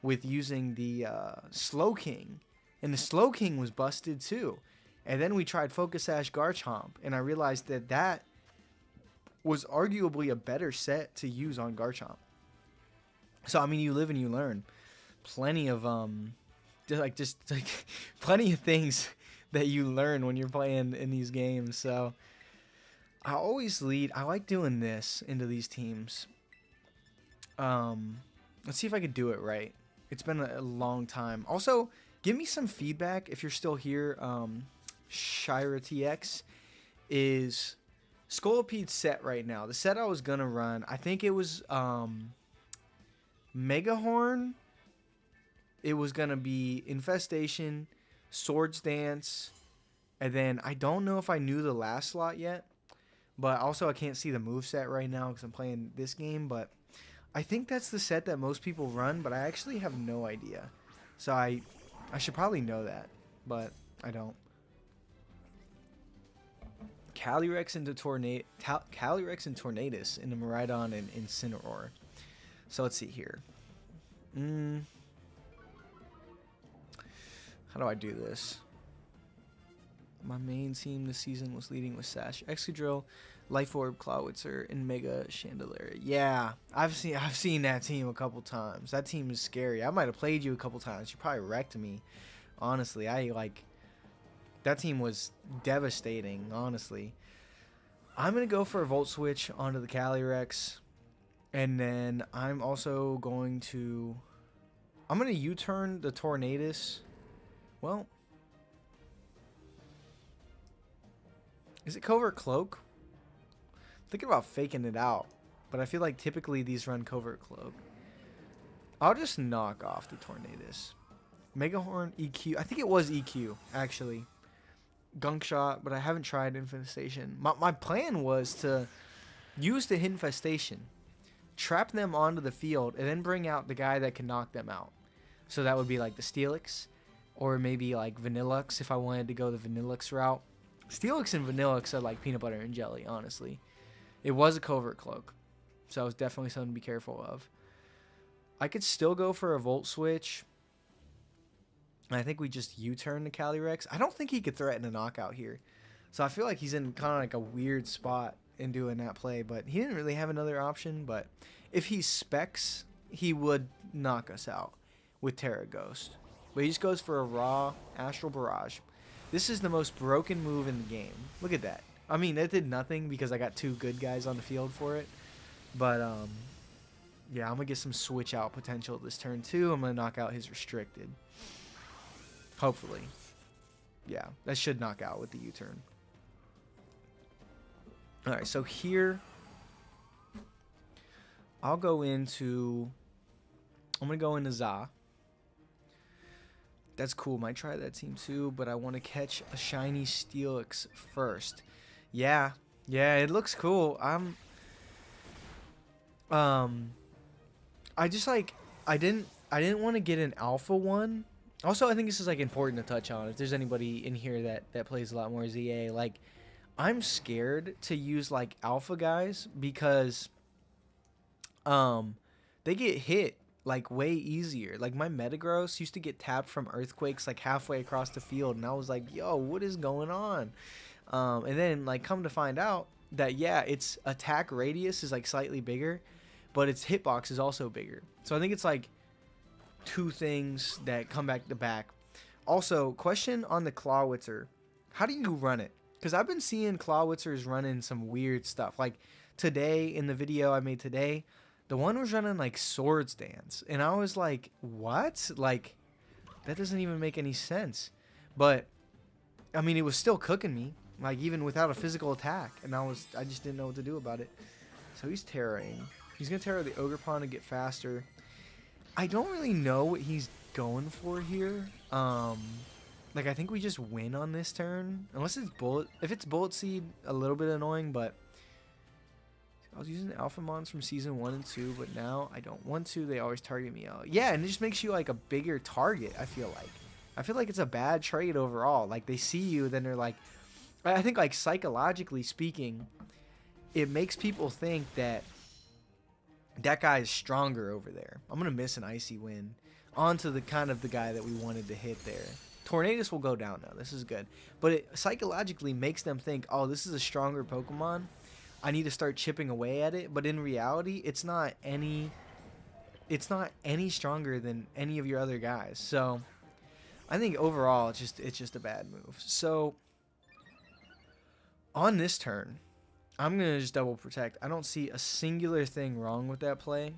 with using the Slowking, and the Slowking was busted too. And then we tried Focus Sash Garchomp, and I realized that that was arguably a better set to use on Garchomp. So I mean, you live and you learn. Plenty of just plenty of things that you learn when you're playing in these games. So I always lead. I like doing this into these teams. Let's see if I could do it right. It's been a long time. Also, give me some feedback if you're still here. Shira TX is Scolipede's set right now. The set I was gonna run, I think it was Megahorn. It was gonna be Infestation, Swords Dance, and then I don't know if I knew the last slot yet. But also I can't see the moveset right now because I'm playing this game. But I think that's the set that most people run, but I actually have no idea. So I should probably know that, but I don't. Calyrex into Calyrex and Tornadus into Miraidon and Incineroar. So let's see here. How do I do this? My main team this season was leading with Sash, Excadrill, Life Orb, Clawitzer, and Mega Chandelier. Yeah, I've seen that team a couple times. That team is scary. I might have played you a couple times. You probably wrecked me. Honestly, that team was devastating, honestly. I'm going to go for a Volt Switch onto the Calyrex. And then I'm also going to... I'm going to U-turn the Tornadus. Well... Is it Covert Cloak? I'm thinking about faking it out. But I feel like typically these run Covert Cloak. I'll just knock off the Tornadus. Megahorn, EQ. I think it was EQ, actually. Gunk Shot, but I haven't tried Infestation. My plan was to use the Infestation, trap them onto the field, and then bring out the guy that can knock them out. So that would be like the Steelix. or maybe like Vanillux if I wanted to go the Vanillux route. Steelix and Vanillux are like peanut butter and jelly, honestly. It was a covert cloak, so it's definitely something to be careful of. I could still go for a Volt Switch. I think we just U-turn to Calyrex. I don't think he could threaten a knockout here. So I feel like he's in kind of like a weird spot in doing that play, but he didn't really have another option. But if he specs, he would knock us out with Terra Ghost. But he just goes for a raw Astral Barrage. This is the most broken move in the game. Look at that. I mean, it did nothing because I got two good guys on the field for it. But, yeah, I'm going to get some switch out potential this turn too. I'm going to knock out his restricted. Hopefully. Yeah, that should knock out with the U-turn. Alright, so here, I'm going to go into Za. That's cool. Might try that team too, but I want to catch a shiny Steelix first. Yeah, it looks cool. I just like, I didn't want to get an alpha one. Also, I think this is like important to touch on. If there's anybody in here that plays a lot more ZA, like, I'm scared to use like alpha guys because they get hit like way easier. Like my Metagross used to get tapped from earthquakes like halfway across the field, and I was like, yo, what is going on? And then like come to find out that yeah, its attack radius is like slightly bigger, but its hitbox is also bigger. So I think it's like two things that come back to back. Also, question on the Clawitzer. How do you run it? Because I've been seeing Clawitzers running some weird stuff. Like today, in the video I made today, the one was running like Swords Dance. And I was like, what? Like, that doesn't even make any sense. But, I mean, it was still cooking me. Like, even without a physical attack. And I just didn't know what to do about it. So he's Terraing. He's going to Terra the Ogerpon to get faster. I don't really know what he's going for here. Like, I think we just win on this turn. Unless it's Bullet. If it's Bullet Seed, a little bit annoying, but I was using Alpha Mons from Season 1 and 2, but now I don't want to. They always target me out. Yeah, and it just makes you, like, a bigger target, I feel like. I feel like it's a bad trade overall. Like, they see you, then they're like... I think, like, psychologically speaking, it makes people think that that guy is stronger over there. I'm going to miss an Icy Wind onto the kind of the guy that we wanted to hit there. Tornadus will go down now. This is good. But it psychologically makes them think, oh, this is a stronger Pokemon. I need to start chipping away at it. But in reality, it's not any stronger than any of your other guys. So I think overall it's just a bad move. So on this turn, I'm going to just double protect. I don't see a singular thing wrong with that play.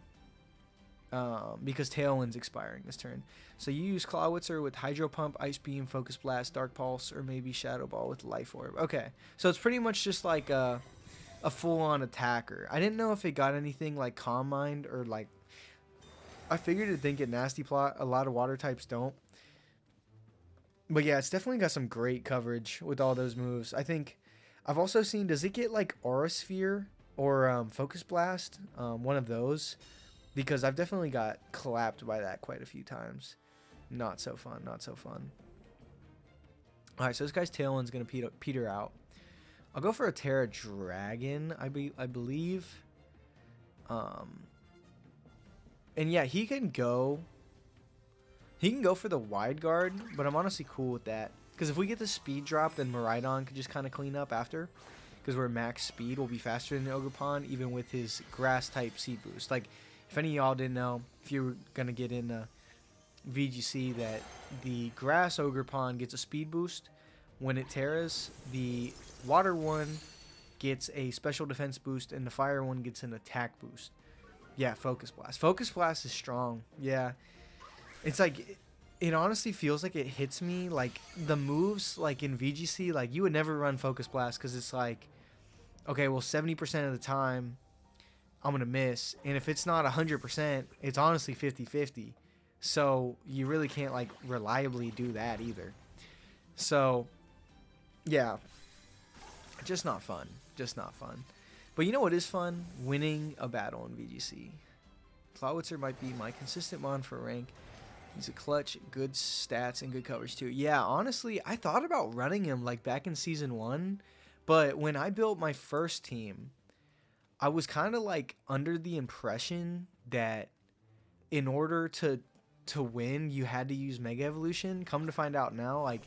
Because Tailwind's expiring this turn. So you use Clawitzer with Hydro Pump, Ice Beam, Focus Blast, Dark Pulse, or maybe Shadow Ball with Life Orb. Okay, so it's pretty much just like a full-on attacker. I didn't know if it got anything like Calm Mind or like... I figured it'd think it Nasty Plot. A lot of water types don't. But yeah, it's definitely got some great coverage with all those moves. I think I've also seen... Does it get like Aura Sphere or Focus Blast? One of those. Because I've definitely got clapped by that quite a few times. Not so fun, not so fun. Alright, so this guy's Tailwind's going to peter out. I'll go for a Terra Dragon, I believe. And yeah, he can go for the Wide Guard, but I'm honestly cool with that. Because if we get the speed drop, then Miraidon could just kind of clean up after. Because we're max speed, we'll be faster than the Ogerpon, even with his Grass-type Seed Boost. Like, if any of y'all didn't know, if you were going to get into VGC, that the Grass Ogerpon gets a speed boost when it Terras, the Water one gets a special defense boost, and the Fire one gets an attack boost. Yeah, Focus Blast. Focus Blast is strong. Yeah. It's like, it honestly feels like it hits me. Like, the moves, like in VGC, like, you would never run Focus Blast because it's like, okay, well, 70% of the time, I'm going to miss. And if it's not 100%, it's honestly 50-50. So you really can't like reliably do that either. So yeah, just not fun. Just not fun. But you know what is fun? Winning a battle in VGC. Clawitzer might be my consistent mon for rank. He's a clutch, good stats and good coverage too. Yeah, honestly, I thought about running him like back in season 1, but when I built my first team, I was kind of like under the impression that in order to win, you had to use Mega Evolution. Come to find out now, like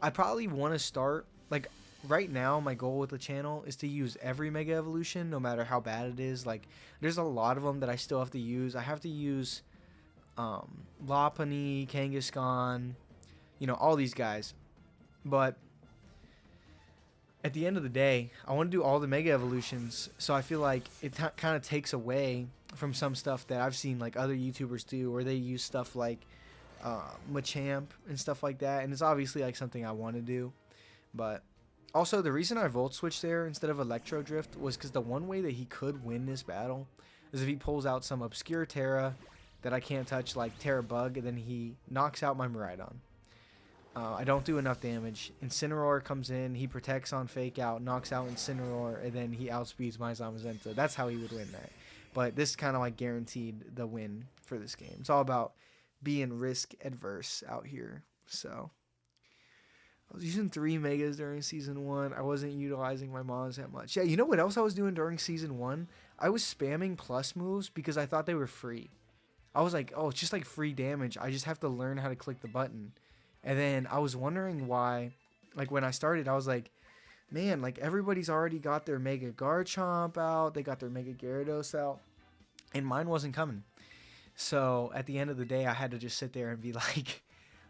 I probably want to start like right now. My goal with the channel is to use every Mega Evolution, no matter how bad it is. Like there's a lot of them that I still have to use. I have to use Lopunny, Kangaskhan, you know, all these guys. But at the end of the day, I want to do all the Mega Evolutions, so I feel like it kind of takes away from some stuff that I've seen like other YouTubers do, where they use stuff like Machamp and stuff like that, and it's obviously like something I want to do. But also the reason I Volt Switched there instead of Electro Drift was because the one way that he could win this battle is if he pulls out some obscure Terra that I can't touch, like Terra Bug, and then he knocks out my Miraidon. I don't do enough damage. Incineroar comes in, he protects on Fake Out, knocks out Incineroar, and then he outspeeds my Zamazenta. That's how he would win that. But this kind of like guaranteed the win for this game. It's all about being risk adverse out here. So I was using 3 Megas during Season 1. I wasn't utilizing my Mons that much. Yeah, you know what else I was doing during Season 1? I was spamming plus moves because I thought they were free. I was like, oh, it's just like free damage. I just have to learn how to click the button. And then I was wondering why, like when I started, I was like, man, like everybody's already got their Mega Garchomp out. They got their Mega Gyarados out. And mine wasn't coming. So at the end of the day, I had to just sit there and be like,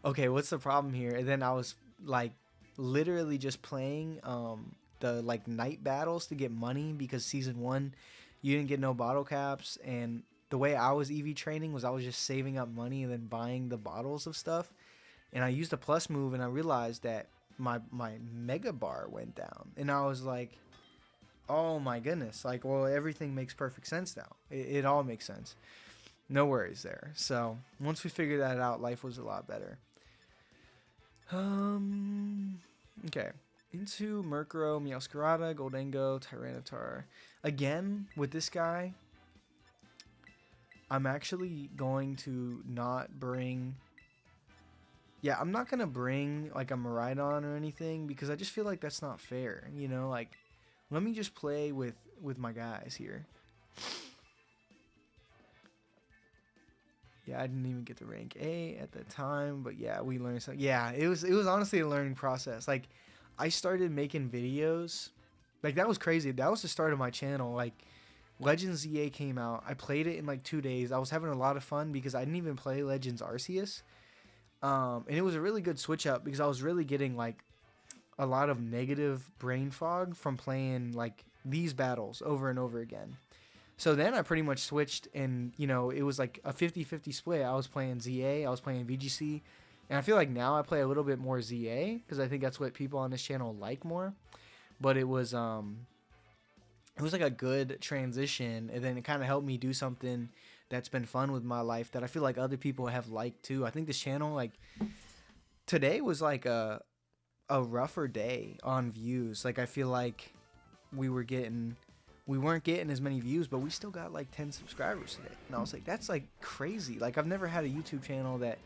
okay, what's the problem here? And then I was like literally just playing the like night battles to get money, because Season 1, you didn't get no bottle caps. And the way I was EV training was I was just saving up money and then buying the bottles of stuff. And I used a plus move, and I realized that my Mega Bar went down. And I was like, oh my goodness. Like, well, everything makes perfect sense now. It all makes sense. No worries there. So, once we figured that out, life was a lot better. Okay. Into Murkrow, Meowscarada, Goldengo, Tyranitar. Again, with this guy, I'm actually going to not bring... Yeah, I'm not going to bring, like, a Miraidon or anything, because I just feel like that's not fair, you know? Like, let me just play with my guys here. Yeah, I didn't even get to rank A at the time, but yeah, we learned something. Yeah, it was honestly a learning process. Like, I started making videos. Like, that was crazy. That was the start of my channel. Like, Legends ZA came out. I played it in, like, 2 days. I was having a lot of fun because I didn't even play Legends Arceus. And it was a really good switch up because I was really getting like a lot of negative brain fog from playing like these battles over and over again. So then I pretty much switched, and you know, it was like a 50-50 split. I was playing ZA, I was playing VGC, and I feel like now I play a little bit more ZA because I think that's what people on this channel like more. But it was like a good transition, and then it kind of helped me do something that's been fun with my life that I feel like other people have liked too. I think this channel, like, today was like a rougher day on views. Like, I feel like we weren't getting as many views, but we still got like 10 subscribers today. And I was like, that's like crazy. Like, I've never had a YouTube channel that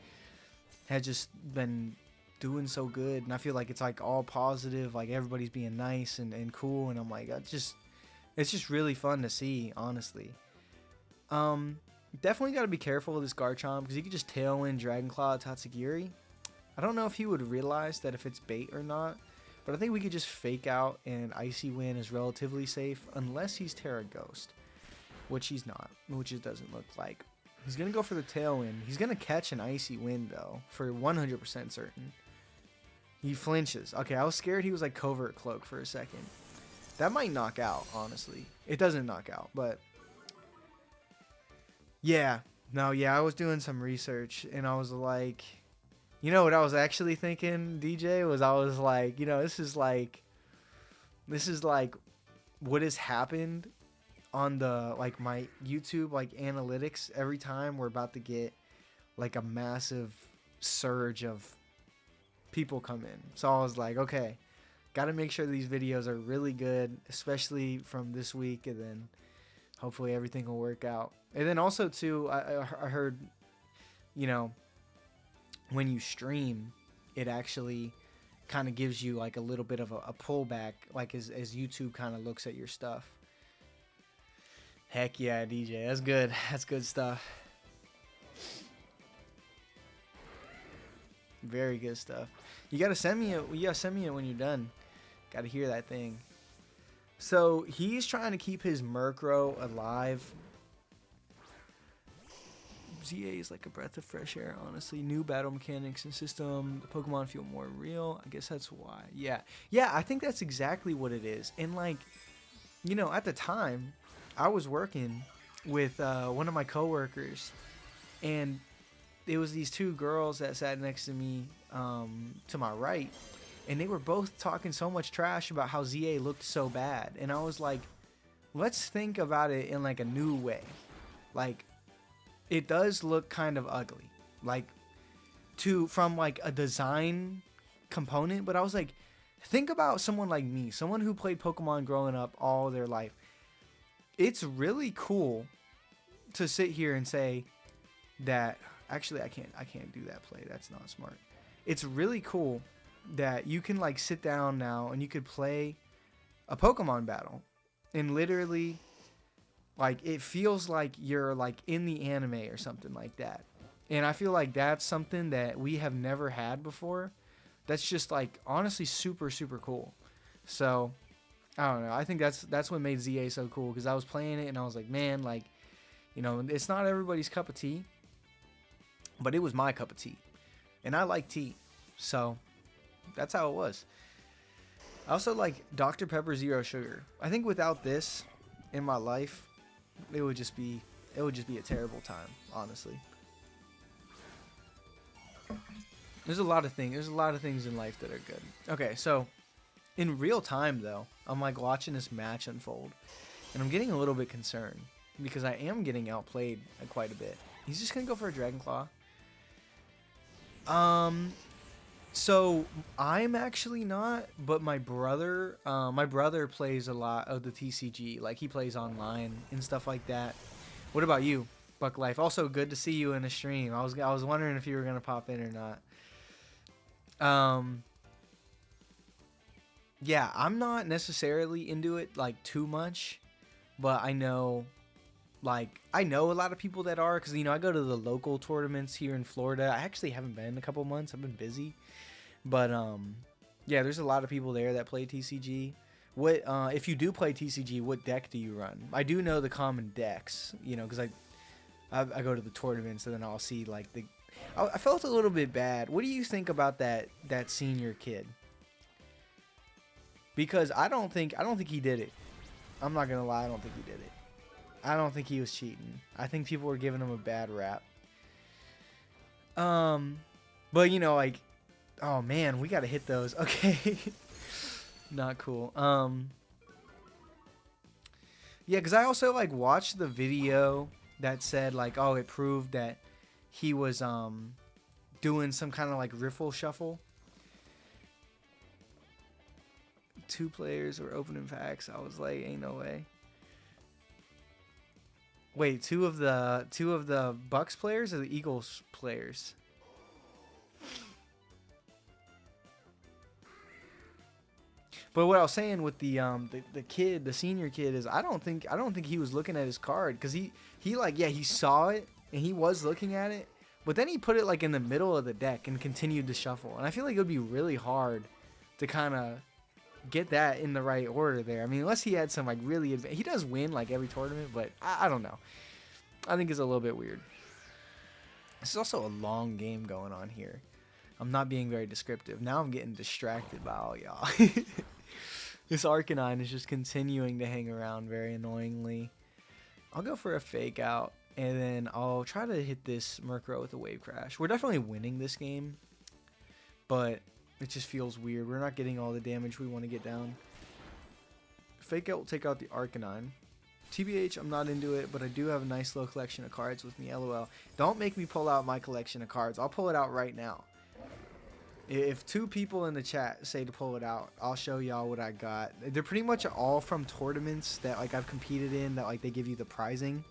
has just been doing so good, and I feel like it's like all positive, like everybody's being nice and cool, and I'm like, it's just really fun to see, honestly. Definitely got to be careful with this Garchomp because he could just Tailwind Dragon Claw Tatsugiri. I don't know if he would realize that if it's bait or not, but I think we could just Fake Out, and Icy Wind is relatively safe unless he's Terra Ghost, which he's not, which it doesn't look like. He's going to go for the Tailwind. He's going to catch an Icy Wind though, for 100% certain. He flinches. Okay, I was scared he was like Covert Cloak for a second. That might knock out, honestly. It doesn't knock out, but... Yeah. No, yeah, I was doing some research, and I was like... You know what I was actually thinking, DJ? Was I was like, you know, this is like what has happened on the, like, my YouTube, like, analytics every time we're about to get, like, a massive surge of people come in. So I was like, okay, got to make sure these videos are really good, especially from this week, and then hopefully everything will work out. And then also, too, I heard, you know, when you stream, it actually kind of gives you like a little bit of a pullback, like as YouTube kind of looks at your stuff. Heck yeah, DJ, that's good. That's good stuff. Very good stuff. You gotta send me it. You gotta send me it when you're done. Gotta hear that thing. So he's trying to keep his Murkrow alive. ZA is like a breath of fresh air, honestly. New battle mechanics and system. The Pokemon feel more real. I guess that's why. Yeah. Yeah, I think that's exactly what it is. And like, you know, at the time, I was working with one of my coworkers, and it was these two girls that sat next to me to my right, and they were both talking so much trash about how ZA looked so bad. And I was like, let's think about it in like a new way. Like, it does look kind of ugly, like from like a design component. But I was like, think about someone like me, someone who played Pokemon growing up all their life. It's really cool to sit here and say that, actually I can't do that play. That's not smart. It's really cool that you can like sit down now and you could play a Pokemon battle and literally, like, it feels like you're like in the anime or something like that. And I feel like that's something that we have never had before. That's just like honestly super, super cool. So I don't know. I think that's what made ZA so cool, because I was playing it and I was like, man, like, you know, it's not everybody's cup of tea, but it was my cup of tea. And I like tea. So that's how it was. I also like Dr. Pepper Zero Sugar. I think without this in my life, it would just be a terrible time, honestly. There's a lot of things in life that are good. Okay, so in real time though, I'm like watching this match unfold, and I'm getting a little bit concerned because I am getting outplayed quite a bit. He's just gonna go for a Dragon Claw. So I'm actually not, but my brother plays a lot of the TCG. Like, he plays online and stuff like that. What about you, Buck Life? Also, good to see you in a stream. I was wondering if you were gonna pop in or not. Yeah, I'm not necessarily into it like too much, but I know a lot of people that are, because, you know, I go to the local tournaments here in Florida. I actually haven't been in a couple months. I've been busy. But yeah, there's a lot of people there that play TCG. What if you do play TCG, what deck do you run? I do know the common decks, you know, because I go to the tournaments and then I'll see like I felt a little bit bad. What do you think about that senior kid? Because I don't think he did it. I'm not gonna lie, I don't think he did it. I don't think he was cheating. I think people were giving him a bad rap. But you know, like, oh man, we gotta hit those. Okay. Not cool. Yeah, because I also like watched the video that said like, oh, it proved that he was doing some kind of like riffle shuffle. 2 players were opening packs. I was like, ain't no way. Wait, two of the Bucks players or the Eagles players? But what I was saying with the kid, the senior kid, is I don't think he was looking at his card, because he like, yeah, he saw it and he was looking at it, but then he put it like in the middle of the deck and continued to shuffle. And I feel like it would be really hard to kind of get that in the right order there. I mean, unless he had some like really he does win like every tournament, but I don't know. I think it's a little bit weird. This is also a long game going on here. I'm not being very descriptive. Now I'm getting distracted by all y'all. This Arcanine is just continuing to hang around very annoyingly. I'll go for a fake out, and then I'll try to hit this Murkrow with a Wave Crash. We're definitely winning this game, but it just feels weird. We're not getting all the damage we want to get down. Fake out will take out the Arcanine. TBH, I'm not into it, but I do have a nice little collection of cards with me. LOL. Don't make me pull out my collection of cards. I'll pull it out right now. If 2 people in the chat say to pull it out, I'll show y'all what I got. They're pretty much all from tournaments that like I've competed in, that like they give you the prizing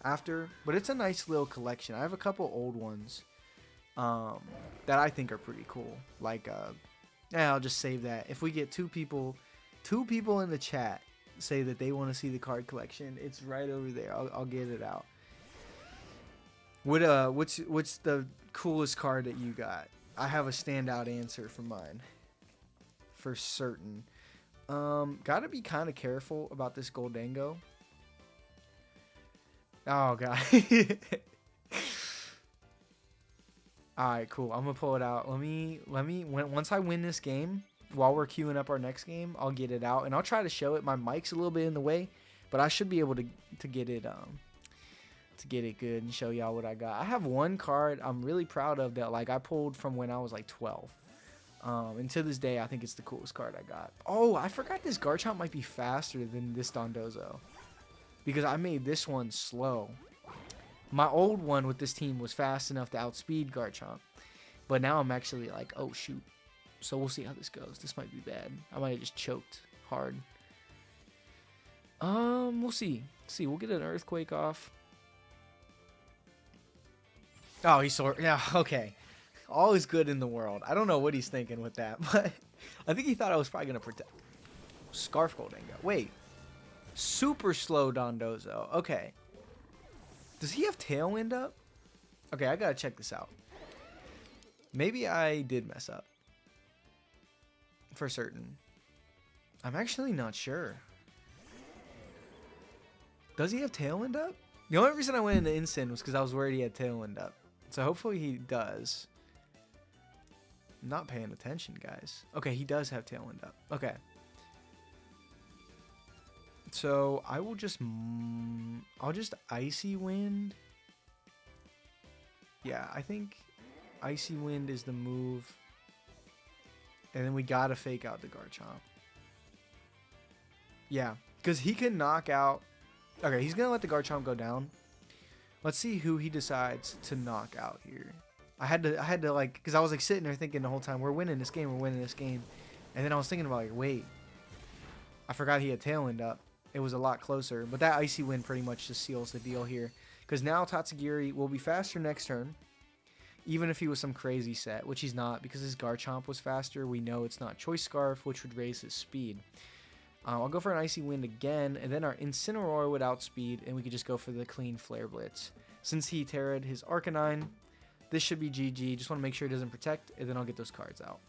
after. But it's a nice little collection. I have a couple old ones. um, that I think are pretty cool. Like, yeah, I'll just save that. If we get two people in the chat say that they want to see the card collection, it's right over there. I'll get it out. What's the coolest card that you got? I have a standout answer for mine, for certain. Gotta be kind of careful about this Goldango. Oh god. All right, cool. I'm gonna pull it out. Once I win this game, while we're queuing up our next game, I'll get it out and I'll try to show it. My mic's a little bit in the way, but I should be able to get it good and show y'all what I got. I have one card I'm really proud of that like I pulled from when I was like 12. And to this day, I think it's the coolest card I got. Oh, I forgot this Garchomp might be faster than this Dondozo, because I made this one slow. My old one with this team was fast enough to outspeed Garchomp, but now I'm actually like, oh shoot. So we'll see how this goes. This might be bad. I might have just choked hard. We'll see. We'll get an Earthquake off. Oh, he's so, yeah, okay. All is good in the world. I don't know what he's thinking with that, but I think he thought I was probably going to protect. Scarf Goldango. Wait. Super slow Dondozo. Okay. Does he have Tailwind up? Okay, I got to check this out. Maybe I did mess up. For certain. I'm actually not sure. Does he have Tailwind up? The only reason I went into Instant was because I was worried he had Tailwind up. So hopefully he does. I'm not paying attention, guys. Okay, he does have Tailwind up. Okay. So I will just... I'll just Icy Wind. Yeah, I think Icy Wind is the move. And then we gotta fake out the Garchomp. Yeah, because he can knock out... Okay, he's gonna let the Garchomp go down. Let's see who he decides to knock out here. I had to like, because I was like sitting there thinking the whole time, we're winning this game. And then I was thinking about like, wait, I forgot he had Tailwind up. It was a lot closer, but that Icy Wind pretty much just seals the deal here. Because now Tatsugiri will be faster next turn, even if he was some crazy set, which he's not, because his Garchomp was faster. We know it's not Choice Scarf, which would raise his speed. I'll go for an Icy Wind again, and then our Incineroar would outspeed, and we could just go for the clean Flare Blitz. Since he Terra'd his Arcanine, this should be GG. Just want to make sure it doesn't protect, and then I'll get those cards out.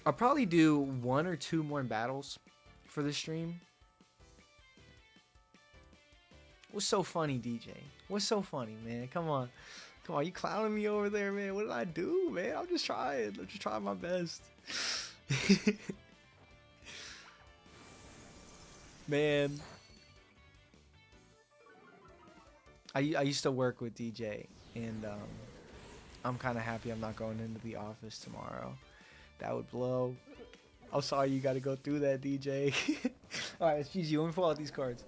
I'll probably do 1 or 2 more battles for this stream. What's so funny, DJ? What's so funny, man? Come on. You clowning me over there, man. What did I do, man? I'm just trying my best. Man, I used to work with DJ, and I'm kind of happy I'm not going into the office tomorrow. That would blow. I'm sorry you got to go through that, DJ. All right, it's GG. Let me pull out these cards.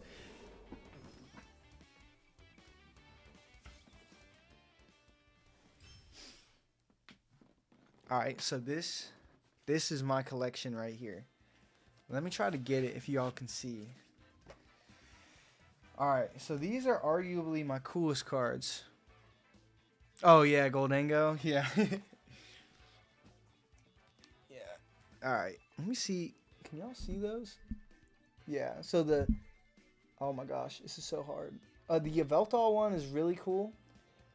All right, so this is my collection right here. Let me try to get it if y'all can see. Alright, so these are arguably my coolest cards. Oh yeah, Goldango. Yeah. Yeah. Alright, let me see. Can y'all see those? Yeah, so the... Oh my gosh, this is so hard. The Yveltal one is really cool.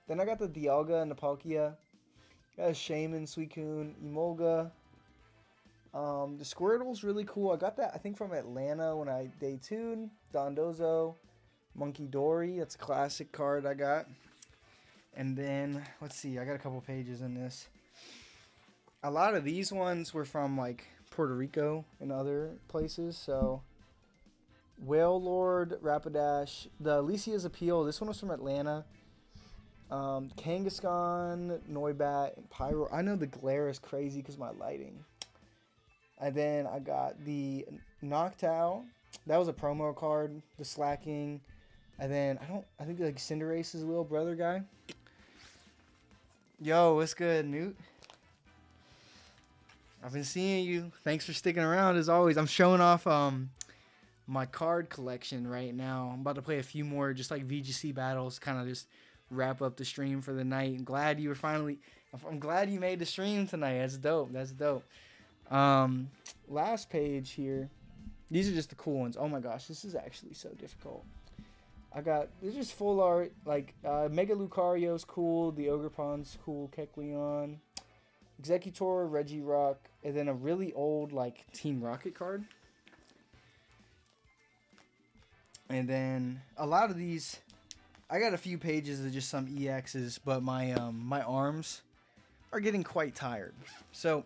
Then I got the Dialga and the Palkia. Got a Shaman, Suicune, Emolga. The Squirtle's really cool. I got that, I think, from Atlanta when I day 2'd. Dondozo, Monkey Dory. That's a classic card I got. And then, let's see. I got a couple pages in this. A lot of these ones were from, like, Puerto Rico and other places. So, Whale Lord, Rapidash. The Alicia's Appeal. This one was from Atlanta. Kangaskhan, Noibat, and Pyro. I know the glare is crazy because my lighting. And then I got the Noctowl. That was a promo card. The Slacking. And then I think like Cinderace's little brother guy. Yo, what's good, Newt? I've been seeing you. Thanks for sticking around as always. I'm showing off my card collection right now. I'm about to play a few more just like VGC battles, kind of just wrap up the stream for the night. I'm glad you made the stream tonight. That's dope. That's dope. Last page here. These are just the cool ones. Oh my gosh, this is actually so difficult. This is just full art. Like, Mega Lucario's cool. The Ogrepon's cool. Kecleon. Executor, Regirock. And then a really old, like, Team Rocket card. And then a lot of these, I got a few pages of just some EXs, but my my arms are getting quite tired. So,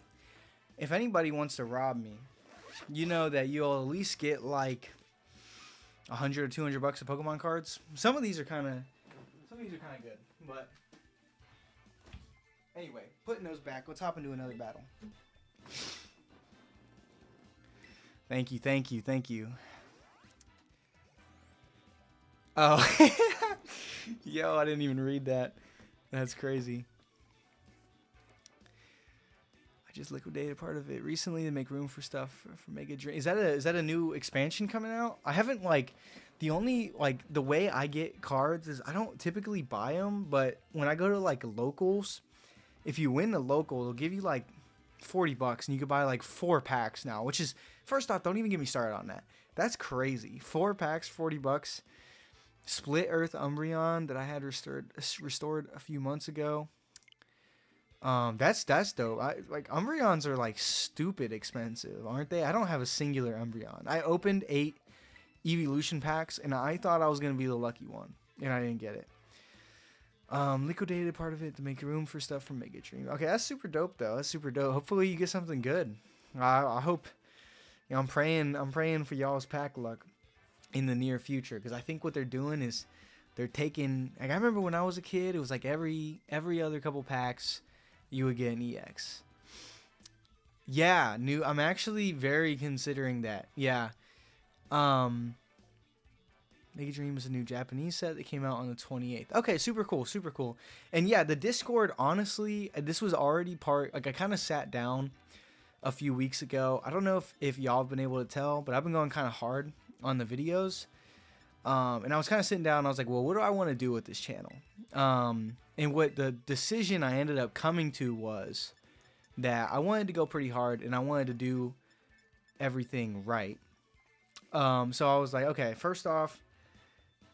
if anybody wants to rob me, you know that you'll at least get like 100 or 200 bucks of Pokemon cards. Some of these are kind of good, but anyway, putting those back, let's hop into another battle. Thank you, thank you, thank you. Oh, yo, I didn't even read that. That's crazy. I just liquidated part of it recently to make room for stuff for Mega Dream. Is that a new expansion coming out? I haven't, like, the way I get cards is I don't typically buy them, but when I go to like locals, if you win the local, they'll give you like 40 bucks and you can buy like 4 packs now, which is, first off, don't even get me started on that. That's crazy. 4 packs, 40 bucks. Split Earth Umbreon that I had restored a few months ago. That's dope. Like, Umbreons are like stupid expensive, aren't they? I don't have a singular Umbreon. I opened 8 evolution packs and I thought I was gonna be the lucky one, and I didn't get it. Liquidated part of it to make room for stuff from Mega Dream. Okay, that's super dope though. That's super dope. Hopefully you get something good. I hope. You know, I'm praying for y'all's pack luck in the near future, because I think what they're doing is they're taking, like, I remember when I was a kid, it was like every other couple packs you would get an EX. Yeah, I'm actually very considering that. Yeah. Mega Dream is a new Japanese set that came out on the 28th. Okay, super cool, super cool. And yeah, the Discord, honestly, this was already part, like, I kind of sat down a few weeks ago. I don't know if y'all have been able to tell, but I've been going kind of hard on the videos, and I was kind of sitting down and I was like, well, what do I want to do with this channel? And what the decision I ended up coming to was that I wanted to go pretty hard and I wanted to do everything right. So I was like, okay, first off,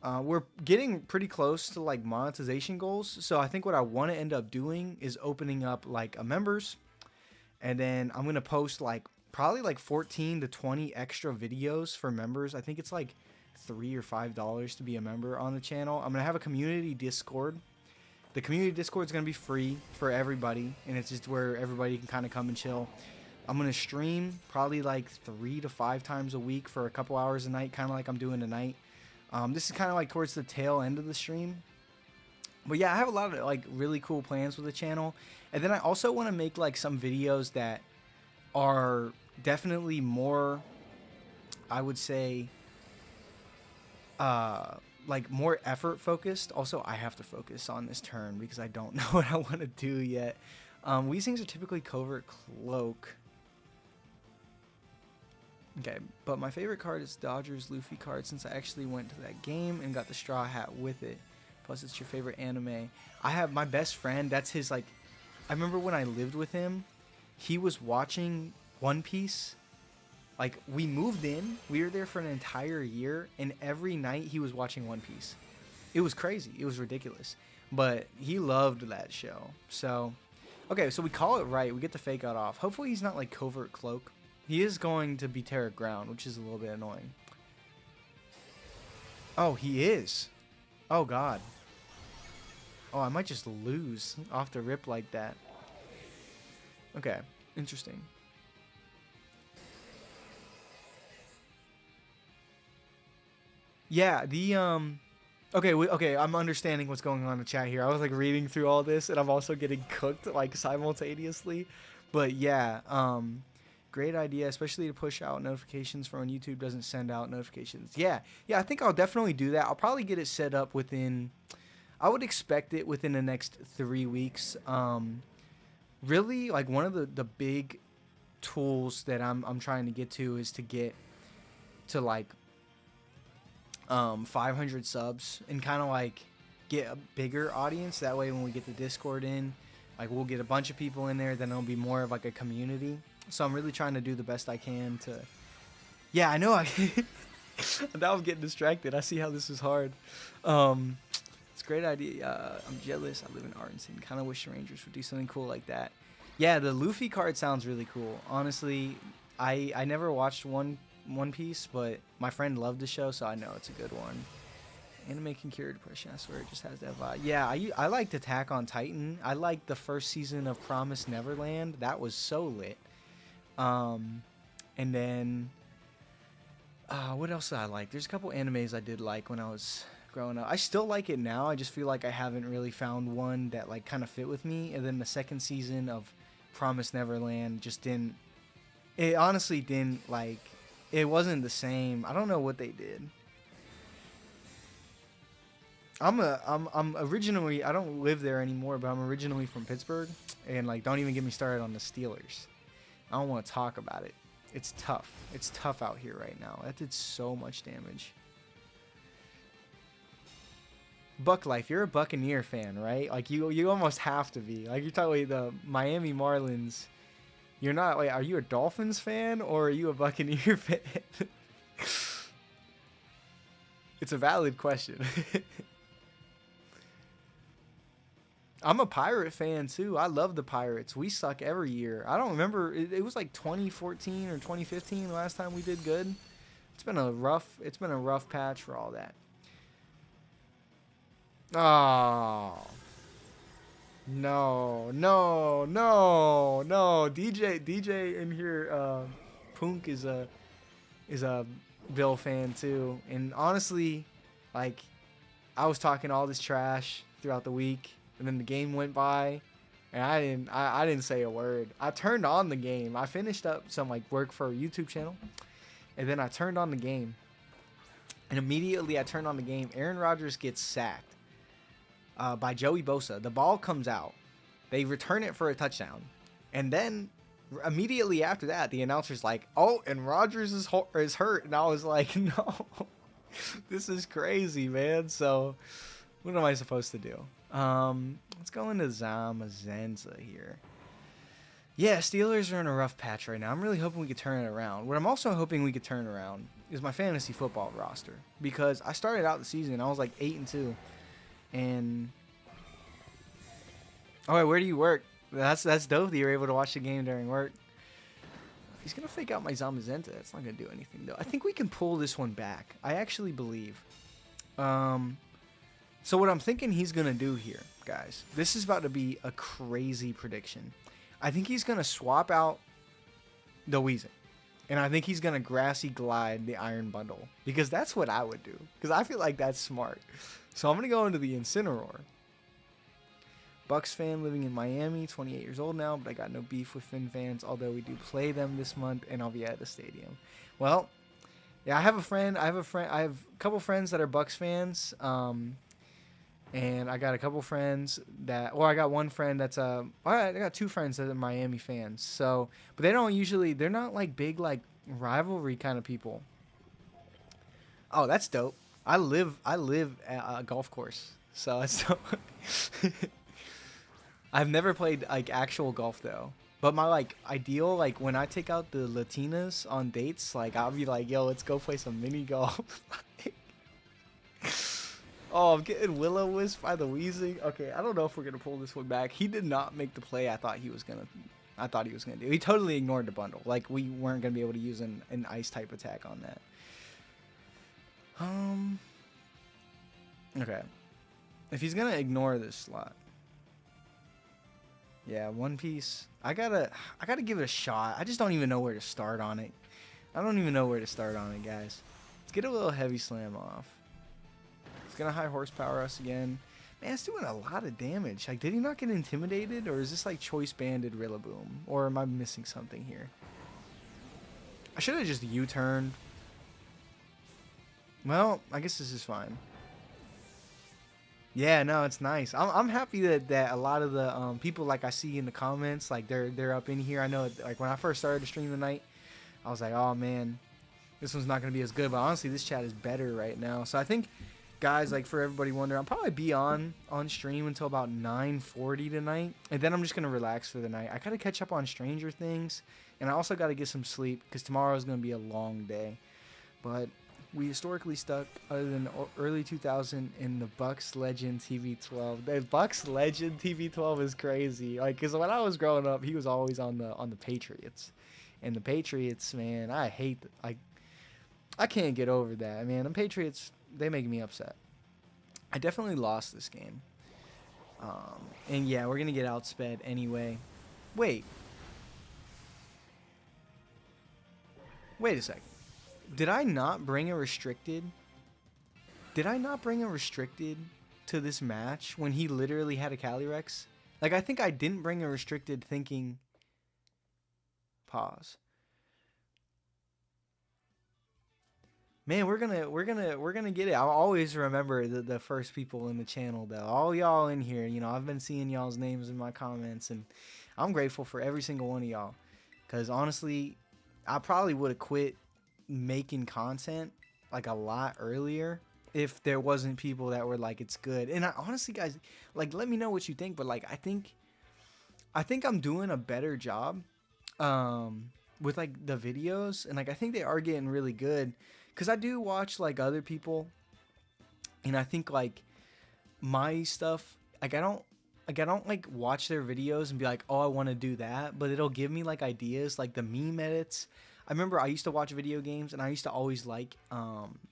we're getting pretty close to like monetization goals, so I think what I want to end up doing is opening up like a members, and then I'm gonna post like probably like 14 to 20 extra videos for members. I think it's like $3 or $5 to be a member on the channel. I'm gonna have a community Discord. The community Discord is gonna be free for everybody, and it's just where everybody can kind of come and chill. I'm gonna stream probably like 3 to 5 times a week for a couple hours a night, kind of like I'm doing tonight. This is kind of like towards the tail end of the stream. But yeah, I have a lot of like really cool plans with the channel. And then I also want to make like some videos that are definitely more, I would say, like more effort focused. Also, I have to focus on this turn because I don't know what I want to do yet. These things are typically Covert Cloak. Okay, but my favorite card is Dodger's Luffy card, since I actually went to that game and got the straw hat with it. Plus, it's your favorite anime. I have my best friend, that's his, like, I remember when I lived with him, he was watching One Piece. Like, we moved in, we were there for an entire year, and every night he was watching One Piece. It was crazy, it was ridiculous. But he loved that show. So, okay, so we call it right, we get the fake out off. Hopefully he's not like Covert Cloak. He is going to be Terra Ground, which is a little bit annoying. Oh, he is. Oh, God. Oh, I might just lose off the rip like that. Okay, interesting. Yeah, the, okay, I'm understanding what's going on in the chat here. I was, like, reading through all this, and I'm also getting cooked, like, simultaneously. But, yeah, great idea, especially to push out notifications for when YouTube doesn't send out notifications. Yeah, I think I'll definitely do that. I'll probably get it set up within, I would expect it within the next 3 weeks. Really, like, one of the big tools that I'm trying to get to is to get to, like, 500 subs, and kind of like get a bigger audience. That way when we get the Discord in, like we'll get a bunch of people in there, then it'll be more of like a community. So I'm really trying to do the best I can to, yeah, I know now I'm getting distracted. I see how this is hard. It's a great idea. I'm jealous. I live in Arlington. Kind of wish the Rangers would do something cool like that. Yeah, the Luffy card sounds really cool. Honestly, I never watched One Piece, but my friend loved the show, so I know it's a good one. Anime can cure depression. I swear it just has that vibe. Yeah, I liked Attack on Titan. I liked the first season of Promised Neverland. That was so lit. And then what else did I like? There's a couple animes I did like when I was growing up. I still like it now. I just feel like I haven't really found one that like kind of fit with me. And then the second season of Promised Neverland just didn't. It honestly didn't like. It wasn't the same. I don't know what they did. I'm originally, I don't live there anymore, but I'm originally from Pittsburgh, and like don't even get me started on the Steelers. I don't want to talk about it. It's tough. It's tough out here right now. That did so much damage. Buck Life, you're a Buccaneer fan, right? Like you almost have to be. Like you're talking the Miami Marlins. You're not like, are you a Dolphins fan or are you a Buccaneer fan? It's a valid question. I'm a Pirate fan too. I love the Pirates. We suck every year. I don't remember. It was like 2014 or 2015 the last time we did good. It's been a rough patch for all that. Oh. No. DJ in here, Punk is a Bill fan too. And honestly, like, I was talking all this trash throughout the week, and then the game went by, and I didn't say a word. I turned on the game. I finished up some like work for a YouTube channel, and then I turned on the game, and immediately I turned on the game. Aaron Rodgers gets sacked by Joey Bosa. The ball comes out. They return it for a touchdown, and then immediately after that, the announcer's like, "Oh, and Rodgers is hurt," and I was like, "No, this is crazy, man." So, what am I supposed to do? Let's go into Zamazenza here. Yeah, Steelers are in a rough patch right now. I'm really hoping we could turn it around. What I'm also hoping we could turn around is my fantasy football roster, because I started out the season, I was like 8-2, and oh, wait, where do you work? That's dope that you're able to watch the game during work. He's gonna fake out my Zamazenta. That's not gonna do anything though. I think we can pull this one back. I actually believe. So what I'm thinking he's going to do here, guys, this is about to be a crazy prediction. I think he's going to swap out the Weezing, and I think he's going to Grassy Glide the Iron Bundle, because that's what I would do, because I feel like that's smart. So I'm going to go into the Incineroar. Bucks fan living in Miami, 28 years old now, but I got no beef with Finn fans, although we do play them this month, and I'll be at the stadium. Well, yeah, I have a couple friends that are Bucks fans, and I got a couple friends I got one friend that's I got two friends that are Miami fans. So, but they're not like big like rivalry kind of people. Oh, that's dope. I live at a golf course, so it's dope. I've never played like actual golf though. But my like ideal, like when I take out the Latinas on dates, like I'll be like, yo, let's go play some mini golf. Oh, I'm getting Will-O-Wisp by the Weezing. Okay, I don't know if we're gonna pull this one back. He did not make the play I thought he was gonna do. He totally ignored the bundle. Like we weren't gonna be able to use an ice type attack on that. Okay. If he's gonna ignore this slot. Yeah, One Piece. I gotta give it a shot. I just don't even know where to start on it. Guys. Let's get a little heavy slam off. It's gonna high horsepower us again. Man, it's doing a lot of damage. Like, did he not get intimidated, or is this like choice banded Rillaboom, or am I missing something here? I should have just U-turned. Well, I guess this is fine. Yeah, no, it's nice. I'm happy that a lot of the people like I see in the comments, like they're up in here. I know, like when I first started to stream tonight, I was like, oh man, this one's not gonna be as good. But honestly, this chat is better right now. So I think, guys, like for everybody wondering, I'll probably be on stream until about 9:40 tonight, and then I'm just gonna relax for the night. I gotta catch up on Stranger Things, and I also gotta get some sleep because tomorrow is gonna be a long day. But we historically stuck other than early 2000 in the Bucks Legend TV12. The Bucks Legend TV12 is crazy. Like, cause when I was growing up, he was always on the Patriots, and the Patriots, man, I hate. I can't get over that, man. The Patriots, they make me upset. I definitely lost this game. And yeah, we're going to get outsped anyway. Wait a second. Did I not bring a restricted? Did I not bring a restricted to this match when he literally had a Calyrex? Like, I think I didn't bring a restricted thinking... Pause. Man, we're gonna get it. I'll always remember the first people in the channel though. All y'all in here, you know, I've been seeing y'all's names in my comments, and I'm grateful for every single one of y'all. Cause honestly, I probably would have quit making content like a lot earlier if there wasn't people that were like, it's good. And I honestly, guys, like, let me know what you think. But like, I think I'm doing a better job with like the videos, and like I think they are getting really good. Because I do watch, like, other people, and I think, like, my stuff, like, I don't, like, watch their videos and be like, oh, I want to do that, but it'll give me, like, ideas, like, the meme edits. I remember I used to watch video games, and I used to always like,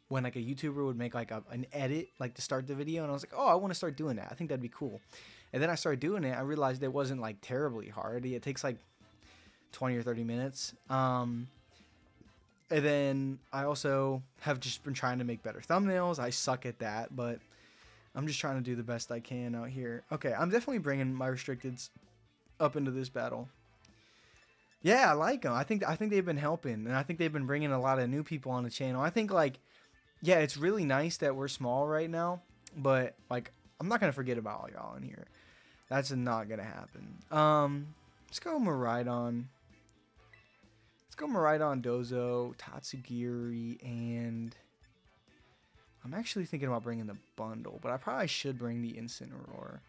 when, like, a YouTuber would make, like, an edit, like, to start the video, and I was like, oh, I want to start doing that. I think that'd be cool. And then I started doing it. I realized it wasn't, like, terribly hard. It takes, like, 20 or 30 minutes. And then I also have just been trying to make better thumbnails. I suck at that, but I'm just trying to do the best I can out here. Okay, I'm definitely bringing my restricteds up into this battle. Yeah, I like them. I think they've been helping, and I think they've been bringing a lot of new people on the channel. I think, like, yeah, it's really nice that we're small right now, but, like, I'm not going to forget about all y'all in here. That's not going to happen. Let's go Miraidon. Let's go Miraidon, Dozo, Tatsugiri, and I'm actually thinking about bringing the bundle, but I probably should bring the Incineroar.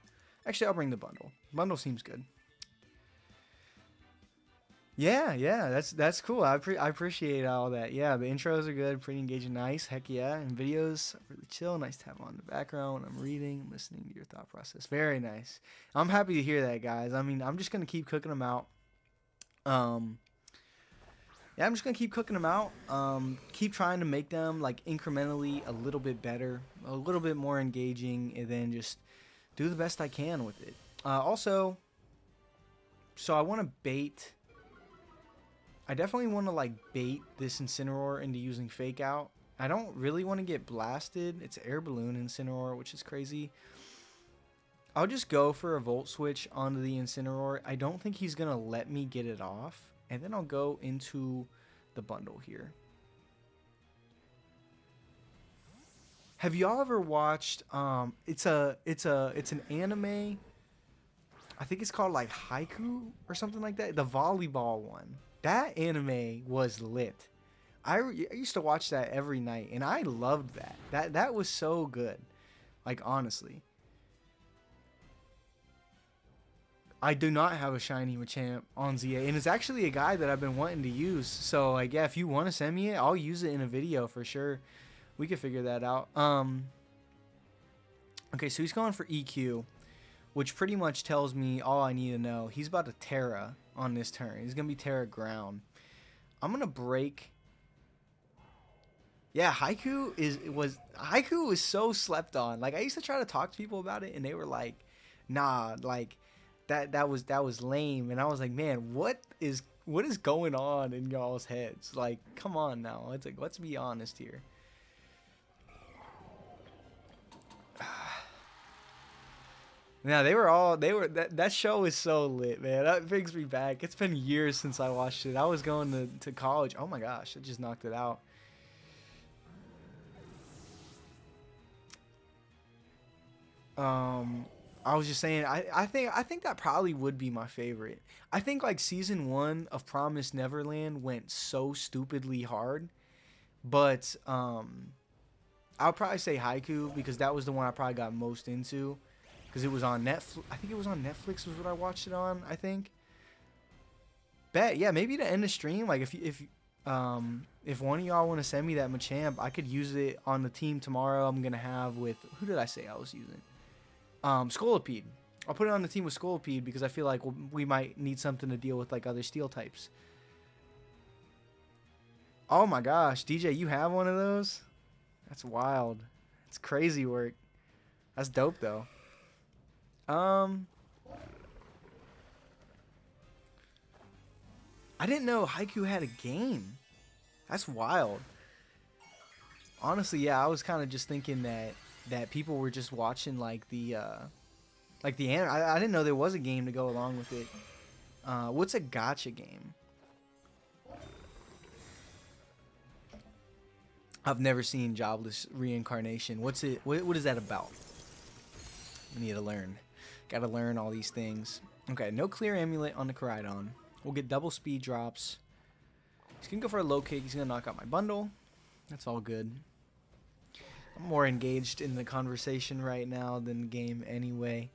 Actually, I'll bring the bundle. Bundle seems good. Yeah, that's cool. I appreciate all that. Yeah, the intros are good, pretty engaging, nice. Heck yeah, and videos are really chill. Nice to have on in the background when I'm reading, listening to your thought process. Very nice. I'm happy to hear that, guys. I mean, I'm just gonna keep cooking them out. Yeah, I'm just going to keep cooking them out, keep trying to make them, like, incrementally a little bit better, a little bit more engaging, and then just do the best I can with it. Also, so I want to bait, I definitely want to, like, bait this Incineroar into using Fake Out. I don't really want to get blasted. It's Air Balloon Incineroar, which is crazy. I'll just go for a Volt Switch onto the Incineroar. I don't think he's going to let me get it off. And then I'll go into the bundle here. Have y'all ever watched it's an anime, I think it's called like Haiku or something like that, the volleyball one. That anime was lit. I used to watch that every night, and I loved that. That was so good. Like, honestly. I do not have a shiny Machamp on ZA, and it's actually a guy that I've been wanting to use. So, like, yeah, if you want to send me it, I'll use it in a video for sure. We could figure that out. Okay, so he's going for EQ, which pretty much tells me all I need to know. He's about to Terra on this turn. He's going to be Terra Ground. I'm going to break. Yeah, Haiku was so slept on. Like, I used to try to talk to people about it, and they were like, nah, like, that was lame. And I was like, man, what is going on in y'all's heads? Like, come on now. It's like, let's be honest here. Now that show is so lit, man. That brings me back. It's been years since I watched it. I was going to college. Oh my gosh, I just knocked it out. I was just saying, I think that probably would be my favorite. I think like season 1 of Promised Neverland went so stupidly hard, but I'll probably say Haiku because that was the one I probably got most into because it was on Netflix. I think it was on Netflix was what I watched it on, I think. Bet, yeah, maybe to end the stream, like if one of y'all want to send me that Machamp, I could use it on the team tomorrow. I'm gonna have with who did I say I was using? Scolipede. I'll put it on the team with Scolipede because I feel like we might need something to deal with like other steel types. Oh my gosh, DJ, you have one of those? That's wild. It's crazy work. That's dope though. I didn't know Haiku had a game. That's wild. Honestly, yeah, I was kind of just thinking that people were just watching like the anime. I didn't know there was a game to go along with it. What's a gacha game? I've never seen Jobless Reincarnation. What's it? What is that about? I need to learn. Gotta learn all these things. Okay, no clear amulet on the Koraidon. We'll get double speed drops. He's gonna go for a low kick. He's gonna knock out my bundle. That's all good. I'm more engaged in the conversation right now than the game anyway.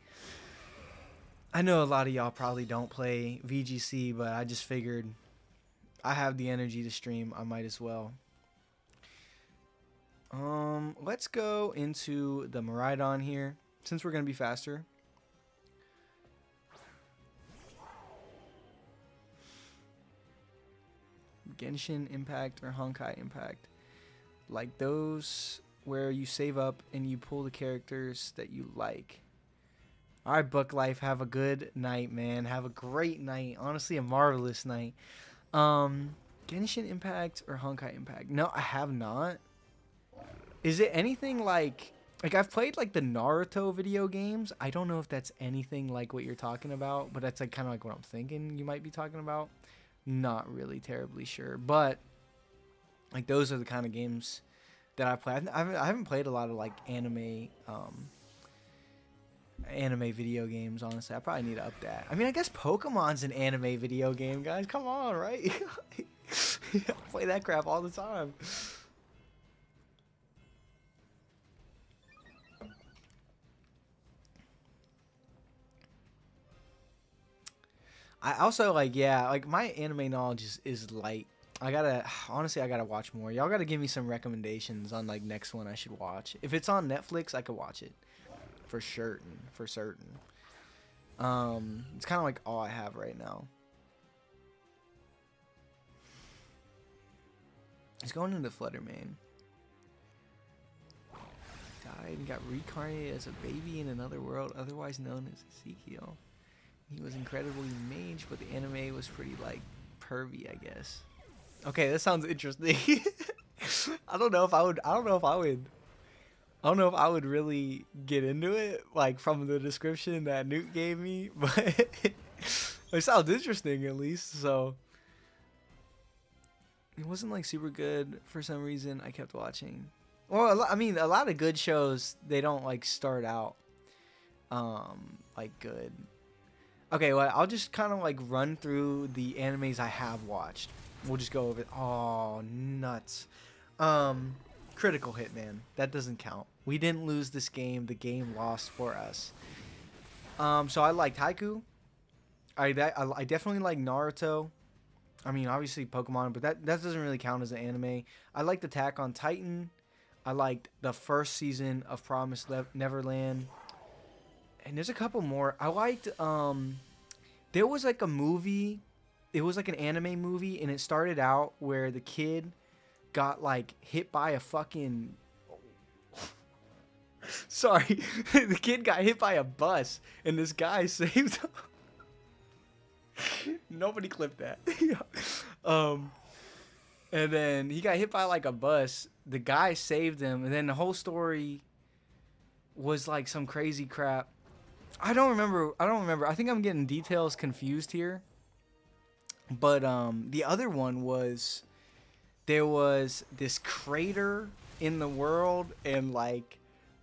I know a lot of y'all probably don't play VGC, but I just figured I have the energy to stream. I might as well. Let's go into the Miraidon here, since we're gonna be faster. Genshin Impact or Honkai Impact. Like those where you save up and you pull the characters that you like. Alright, Book Life, have a good night, man. Have a great night. Honestly, a marvelous night. Genshin Impact or Honkai Impact? No, I have not. Is it anything like I've played like the Naruto video games. I don't know if that's anything like what you're talking about, but that's like kind of like what I'm thinking you might be talking about. Not really terribly sure, but like those are the kind of games that I play. I haven't played a lot of like anime video games, honestly. I probably need to up that. I mean, I guess Pokemon's an anime video game, guys. Come on, right? I play that crap all the time. I also like, yeah, like my anime knowledge is light. I gotta watch more. Y'all gotta give me some recommendations on like next one I should watch. If it's on Netflix, I could watch it for certain. It's kind of like all I have right now. He's going into Fluttermane. Died and got reincarnated as a baby in another world, otherwise known as Ezekiel. He was incredibly mage, but the anime was pretty like pervy, I guess. Okay, that sounds interesting. I don't know if I would really get into it, like from the description that Newt gave me, but it sounds interesting at least. So it wasn't like super good for some reason. I kept watching. Well, I mean, a lot of good shows, they don't like start out like good. Okay, well, I'll just kind of like run through the animes I have watched. We'll just go over it. Oh, nuts. Critical Hit, man. That doesn't count. We didn't lose this game. The game lost for us. So I liked Haiku. I definitely like Naruto. I mean, obviously Pokemon, but that doesn't really count as an anime. I liked Attack on Titan. I liked the first season of Promised Neverland. And there's a couple more. I liked, there was like a movie. It was like an anime movie, and it started out where the kid got like hit by a fucking... Sorry. The kid got hit by a bus, and this guy saved him. Nobody clipped that. And then he got hit by like a bus. The guy saved him, and then the whole story was like some crazy crap. I don't remember. I think I'm getting details confused here. But the other one was there was this crater in the world, and like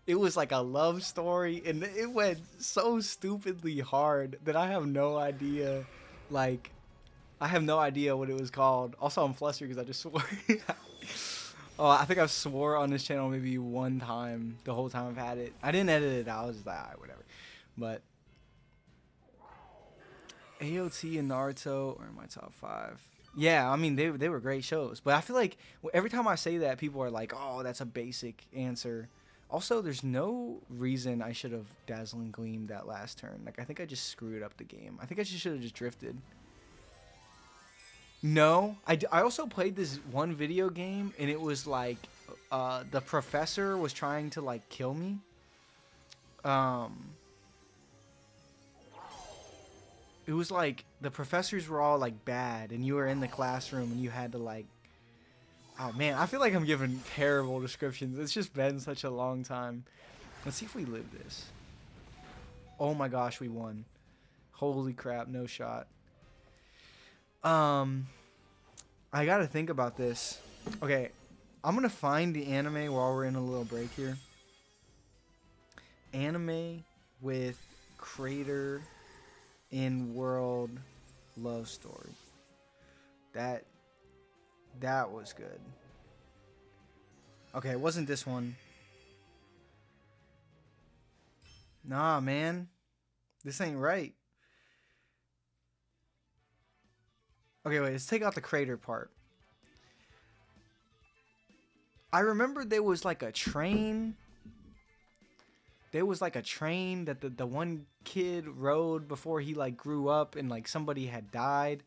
it was like a love story, and it went so stupidly hard that I have no idea. Like, I have no idea what it was called. Also, I'm flustered because I just swore. Oh, I think I've swore on this channel maybe one time the whole time I've had it. I didn't edit it out. I was just like, alright, whatever. But AOT and Naruto are in my top 5. Yeah, I mean they were great shows, but I feel like every time I say that, people are like, "Oh, that's a basic answer." Also, there's no reason I should have Dazzling Gleam that last turn. Like, I think I just screwed up the game. I think I should have just drifted. No, I also played this one video game, and it was like the professor was trying to like kill me. It was like the professors were all like bad, and you were in the classroom, and you had to like. Oh man, I feel like I'm giving terrible descriptions. It's just been such a long time. Let's see if we live this. Oh my gosh, we won. Holy crap, no shot. I gotta think about this. Okay, I'm gonna find the anime while we're in a little break here. Anime with Crater in World love story. That was good. Okay, it wasn't this one. Nah, man. This ain't right. Okay, wait, let's take out the Crater part. I remember there was like a train. There was like a train that the one kid rode before he like grew up, and like somebody had died.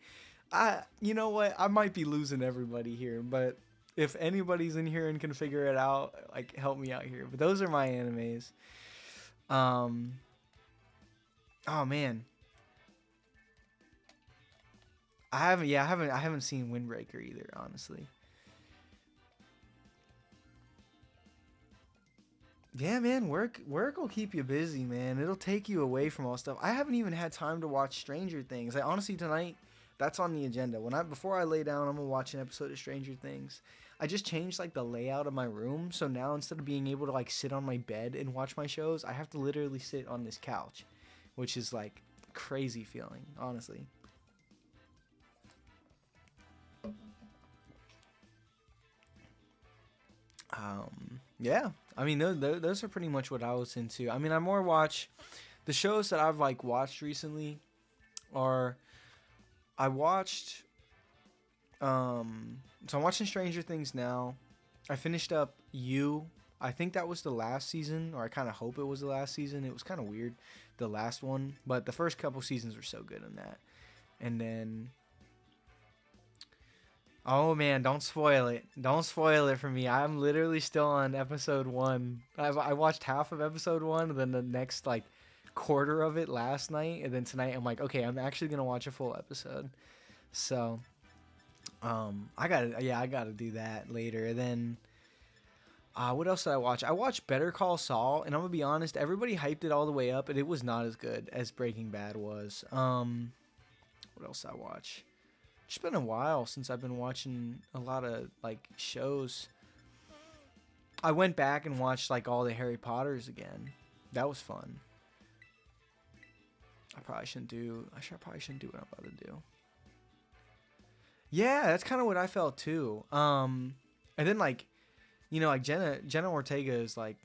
You know what? I might be losing everybody here, but if anybody's in here and can figure it out, like help me out here. But those are my animes. Oh man. I haven't seen Windbreaker either, honestly. Yeah, man, work will keep you busy, man. It'll take you away from all stuff. I haven't even had time to watch Stranger Things. I honestly tonight that's on the agenda. Before I lay down, I'm gonna watch an episode of Stranger Things. I just changed like the layout of my room, so now instead of being able to like sit on my bed and watch my shows, I have to literally sit on this couch, which is like crazy feeling, honestly. Yeah, I mean those are pretty much what I was into. I mean, I more watch the shows that I've like watched recently are I watched so I'm watching Stranger Things now. I finished up You. I think that was the last season, or I kind of hope it was the last season. It was kind of weird, the last one, but the first couple seasons were so good in that. And then oh man, don't spoil it. Don't spoil it for me. I'm literally still on episode 1. I watched half of episode 1, and then the next like quarter of it last night, and then tonight I'm like, okay, I'm actually gonna watch a full episode. So, I gotta do that later. And then, what else did I watch? I watched Better Call Saul, and I'm gonna be honest, everybody hyped it all the way up, and it was not as good as Breaking Bad was. What else did I watch? It's been a while since I've been watching a lot of like shows. I went back and watched like all the Harry Potters again. That was fun. I probably shouldn't do what I'm about to do. Yeah, that's kind of what I felt too. And then like, you know, like Jenna Ortega is like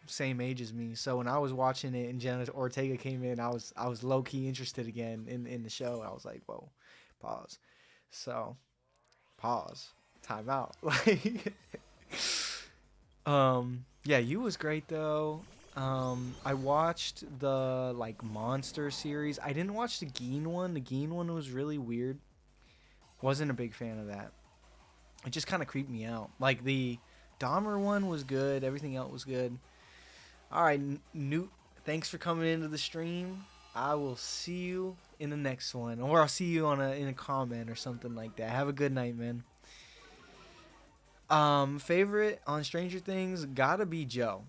same age as me. So when I was watching it and Jenna Ortega came in, I was low key interested again in the show. I was like, whoa, pause. So, pause. Time out. Like, yeah, You was great though. I watched the like Monster series. I didn't watch the Geen one. The Geen one was really weird. Wasn't a big fan of that. It just kind of creeped me out. Like the Dahmer one was good. Everything else was good. All right, Newt. Thanks for coming into the stream. I will see you in the next one, or I'll see you in a comment or something like that. Have a good night, man. Favorite on Stranger Things gotta be Joe.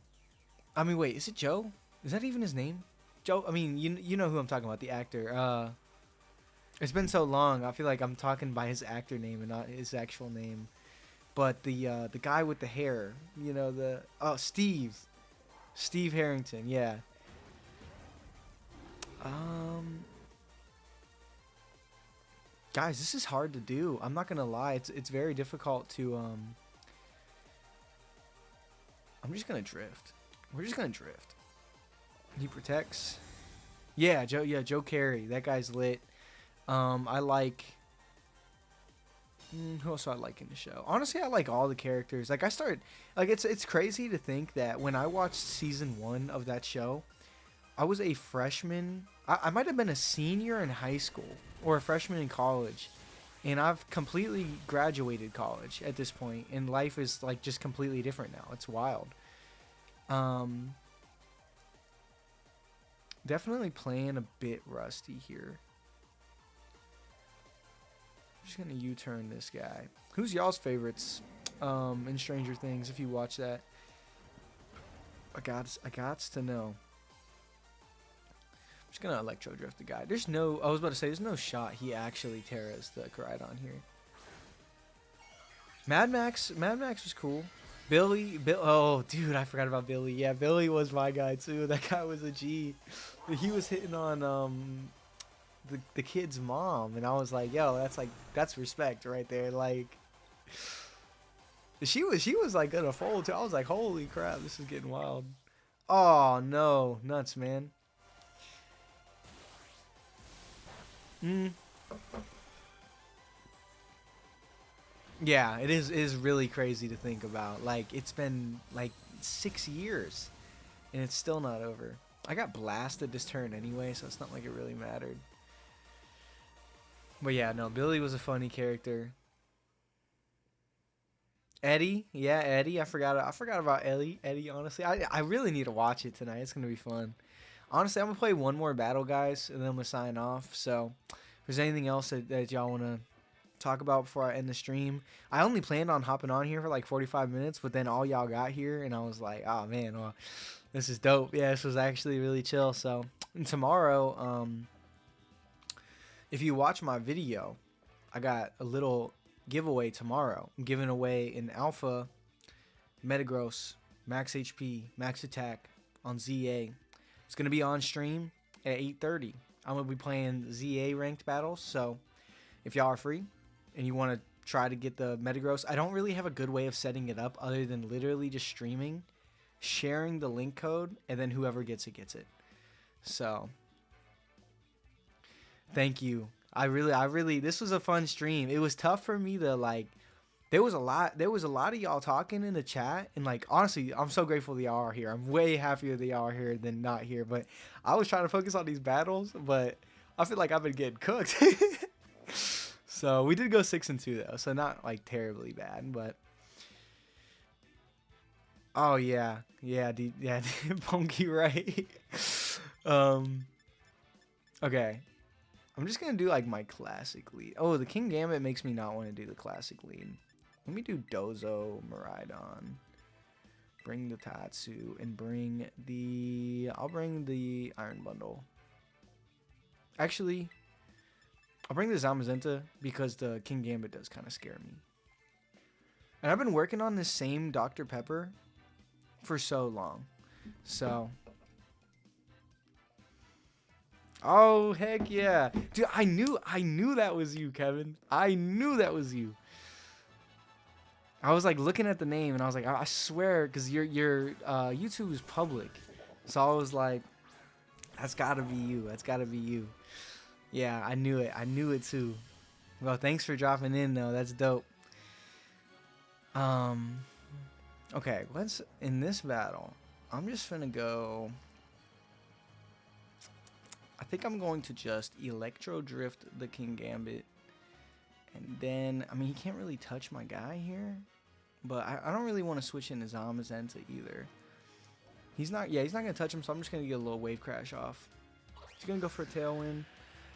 I mean, wait, is it Joe? Is that even his name? Joe. I mean, you know who I'm talking about, the actor. It's been so long. I feel like I'm talking by his actor name and not his actual name. But the guy with the hair, you know, Steve Harrington, yeah. Guys, this is hard to do. I'm not gonna lie. It's very difficult to I'm just gonna drift. We're just gonna drift. He protects. Yeah, Joe Carey. That guy's lit. I like. Who else do I like in the show? Honestly, I like all the characters. Like it's crazy to think that when I watched season 1 of that show, I was a freshman. I might have been a senior in high school or a freshman in college, and I've completely graduated college at this point, and life is like just completely different now. It's wild. Definitely playing a bit rusty here. Just gonna U-turn this guy. Who's y'all's favorites in Stranger Things? If you watch that, I gots to know. I'm just gonna electro drift the guy. There's no. I was about to say there's no shot he actually tears the Koraidon here. Mad Max was cool. Billy. Oh, dude, I forgot about Billy. Yeah, Billy was my guy too. That guy was a G. He was hitting on the kid's mom, and I was like, yo, that's respect right there. Like, she was like gonna fold too. I was like, holy crap, this is getting wild. Oh no, nuts, man. Yeah, it is really crazy to think about. Like, it's been like 6 years and it's still not over. I got blasted this turn anyway, so it's not like it really mattered. But yeah, no, Billy was a funny character. Eddie, yeah, Eddie. I forgot about Eddie, honestly. I really need to watch it tonight. It's gonna be fun. Honestly, I'm gonna play one more battle, guys, and then I'm gonna sign off. So if there's anything else that y'all wanna talk about before I end the stream, I only planned on hopping on here for like 45 minutes, but then all y'all got here and I was like, oh man, well, this is dope. Yeah, this was actually really chill. So tomorrow, if you watch my video, I got a little giveaway tomorrow. I'm giving away an alpha Metagross, max HP, max attack on ZA. It's going to be on stream at 8:30. I'm going to be playing ZA ranked battles. So if y'all are free and you want to try to get the Metagross, I don't really have a good way of setting it up other than literally just streaming, sharing the link code, and then whoever gets it gets it. So thank you. I really, this was a fun stream. It was tough for me to like, there was a lot of y'all talking in the chat, and like, honestly, I'm so grateful that y'all are here. I'm way happier that y'all are here than not here, but I was trying to focus on these battles, but I feel like I've been getting cooked. So we did go 6-2 though, so not like terribly bad, but oh yeah, Punky, right? Okay. I'm just going to do like my classic lead. Oh, the King Gambit makes me not want to do the classic lead. Let me do Dozo, Miraidon. Bring the Tatsu and bring the... I'll bring the Iron Bundle. Actually, I'll bring the Zamazenta because the King Gambit does kind of scare me. And I've been working on this same Dr. Pepper for so long. So... oh, heck yeah. Dude, I knew that was you, Kevin. I knew that was you. I was like looking at the name and I was like, I swear, because your YouTube is public. So I was like, that's gotta be you. That's gotta be you. Yeah, I knew it. I knew it too. Well, thanks for dropping in though. That's dope. Okay, let's, in this battle, I'm just gonna go... I think I'm going to just Electro Drift the King Gambit. And then, I mean, he can't really touch my guy here. But I don't really want to switch into Zamazenta either. He's not going to touch him, so I'm just going to get a little Wave Crash off. He's going to go for a Tailwind.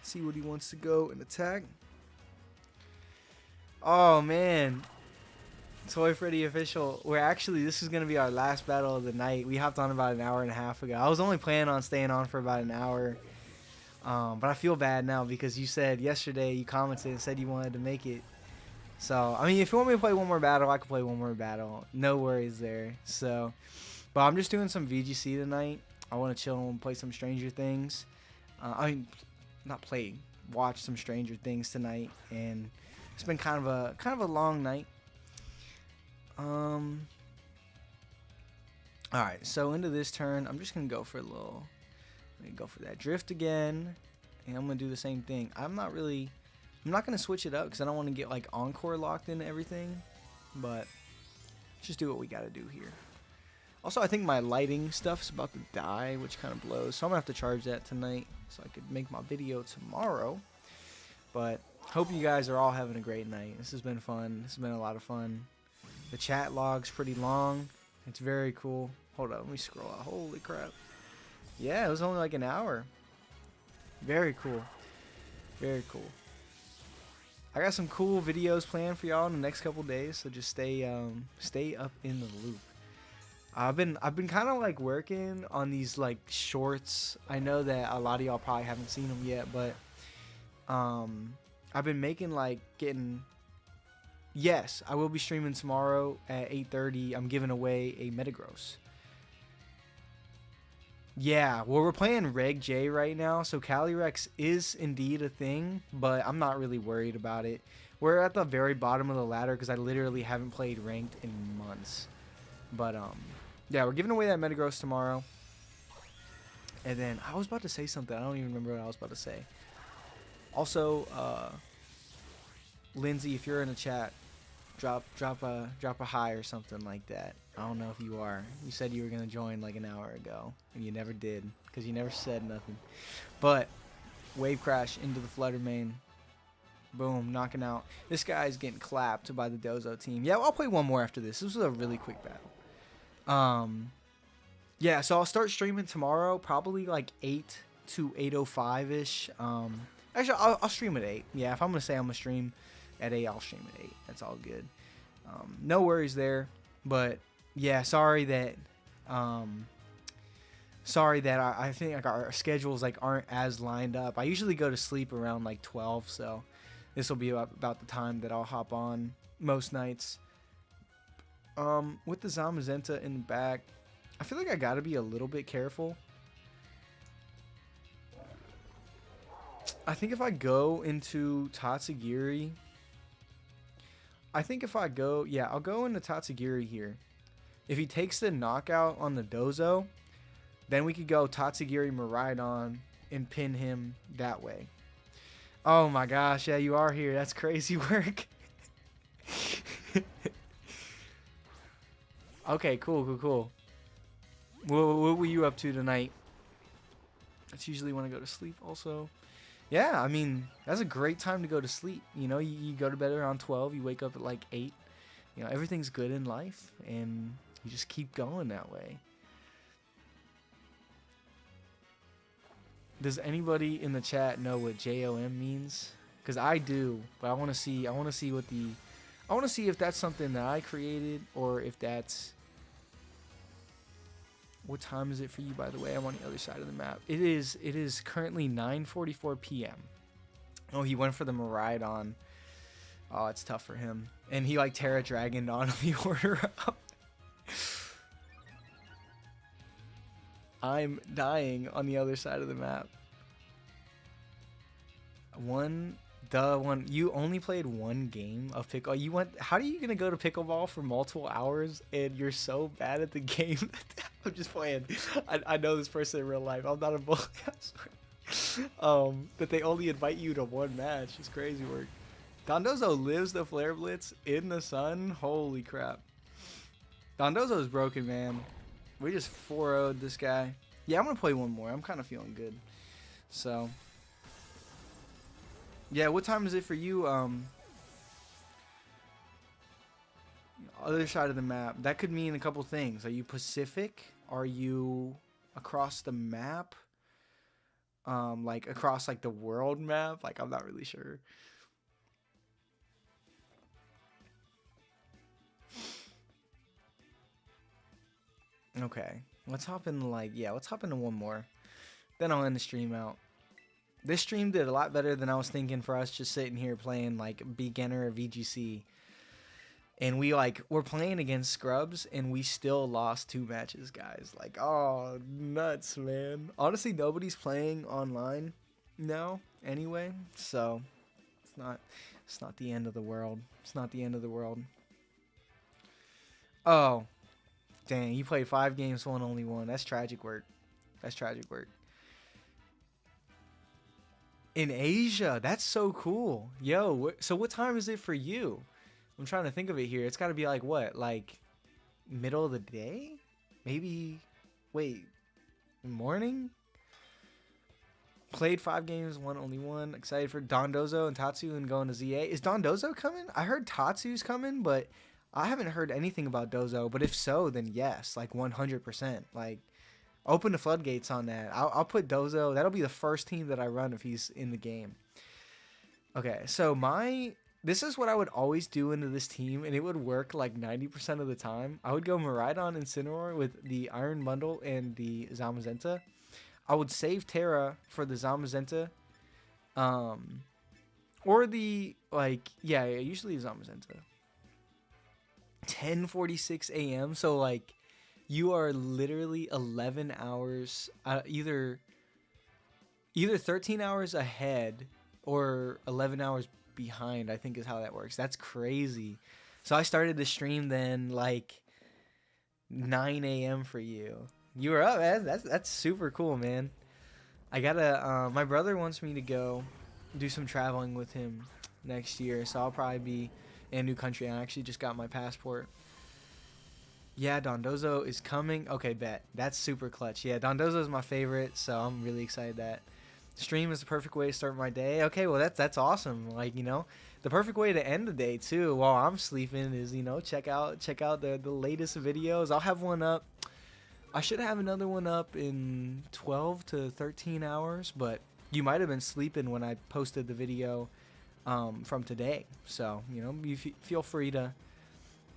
See what he wants to go and attack. Oh, man. Toy Freddy official. We're actually, this is going to be our last battle of the night. We hopped on about an hour and a half ago. I was only planning on staying on for about an hour. But I feel bad now because you said yesterday, you commented and said you wanted to make it. So, I mean, if you want me to play one more battle, I can play one more battle. No worries there. So, but I'm just doing some VGC tonight. I want to chill and play some Stranger Things. I mean, not play, watch some Stranger Things tonight. And it's been kind of a long night. All right, so into this turn, I'm just gonna go for a little. Let me go for that drift again, and I'm gonna do the same thing. I'm not gonna switch it up because I don't want to get like encore locked into everything, but just do what we gotta do here. Also, I think my lighting stuff's about to die, which kind of blows, so I'm gonna have to charge that tonight so I could make my video tomorrow. But hope you guys are all having a great night. This has been fun. This has been a lot of fun. The chat log's pretty long. It's very cool. Hold up, let me scroll out. Holy crap. Yeah, it was only like an hour. Very cool. Very cool. I got some cool videos planned for y'all in the next couple days, so just stay up in the loop. I've been kind of like working on these like shorts. I know that a lot of y'all probably haven't seen them yet, but I've been making like yes, I will be streaming tomorrow at 8:30. I'm giving away a Metagross. Yeah, well, we're playing Reg J right now, so Calyrex is indeed a thing, but I'm not really worried about it. We're at the very bottom of the ladder because I literally haven't played ranked in months. But yeah, we're giving away that Metagross tomorrow. And then I was about to say something. I don't even remember what I was about to say. Also, Lindsay, if you're in the chat, drop a hi or something like that. I don't know if you are. You said you were gonna join like an hour ago, and you never did because you never said nothing. But wave crash into the Flutter Mane. Boom, knocking out. This guy's getting clapped by the Dozo team. Yeah, I'll play one more after this. This was a really quick battle. Yeah, so I'll start streaming tomorrow, probably like 8 to 8:05 ish. Actually, I'll stream at 8. Yeah, if I'm gonna say I'm gonna stream at 8, I'll stream at 8. That's all good. No worries there. But yeah, sorry that I think like our schedules like aren't as lined up. I usually go to sleep around like 12, so this will be about the time that I'll hop on most nights. With the Zamazenta in the back, I feel like I gotta be a little bit careful. I think if I go into Tatsugiri, I'll go into Tatsugiri here. If he takes the knockout on the Dozo, then we could go Tatsugiri Miraidon and pin him that way. Oh my gosh, yeah, you are here. That's crazy work. Okay, cool. What were you up to tonight? That's usually when I go to sleep also. Yeah, I mean, that's a great time to go to sleep. You know, you go to bed around 12, you wake up at like 8. You know, everything's good in life, and you just keep going that way. Does anybody in the chat know what JOM means? Because I do, but I want to see if that's something that I created or if that's... What time is it for you, by the way? I'm on the other side of the map. It is currently 9:44 p.m. Oh, he went for the Miraidon. Oh, it's tough for him. And he like Terra Dragoned on the order up. I'm dying on the other side of the map. You only played one game of pickle. How are you gonna go to pickleball for multiple hours and you're so bad at the game? I'm just playing. I know this person in real life. I'm not a bully. That they only invite you to one match. It's crazy work. Dondozo lives the Flare Blitz in the sun. Holy crap. Dondozo's broken, man. We just 4-0'd this guy. Yeah, I'm gonna play one more. I'm kind of feeling good. So. Yeah, what time is it for you? Other side of the map. That could mean a couple things. Are you Pacific? Are you across the map? Like across like the world map? Like I'm not really sure. Okay. Let's hop into one more. Then I'll end the stream out. This stream did a lot better than I was thinking for us just sitting here playing like beginner VGC. And we're playing against scrubs and we still lost 2 matches, guys. Like, oh, nuts, man. Honestly, nobody's playing online now anyway. So it's not the end of the world. It's not the end of the world. Oh, Dang, you played 5 games, won only 1. That's tragic work. That's tragic work. In Asia, that's so cool. Yo, so what time is it for you? I'm trying to think of it here. It's got to be like what? Like middle of the day? Maybe, wait, morning? Played 5 games, won only 1. Excited for Dondozo and Tatsu and going to ZA. Is Dondozo coming? I heard Tatsu's coming, but I haven't heard anything about Dozo. But if so, then yes, like 100%. Like, open the floodgates on that. I'll put Dozo. That'll be the first team that I run if he's in the game. Okay, so this is what I would always do into this team, and it would work like 90% of the time. I would go Miraidon and Incineroar with the Iron Bundle and the Zamazenta. I would save Terra for the Zamazenta. Or the, like, yeah, usually Zamazenta. 10:46 a.m. So, like, you are literally 11 hours, either 13 hours ahead or 11 hours behind, I think is how that works. That's crazy. So I started the stream then like 9 a.m. for you. You were up, man. That's super cool, man. I gotta, my brother wants me to go do some traveling with him next year, so I'll probably be in a new country. I actually just got my passport. Yeah, Dondozo is coming. Okay, bet. That's super clutch. Yeah, Dondozo is my favorite, so I'm really excited that stream is the perfect way to start my day. Okay, well, that's awesome. Like, you know, the perfect way to end the day, too, while I'm sleeping is, you know, check out the latest videos. I'll have one up. I should have another one up in 12 to 13 hours, but you might have been sleeping when I posted the video from today. So, you know, you feel free to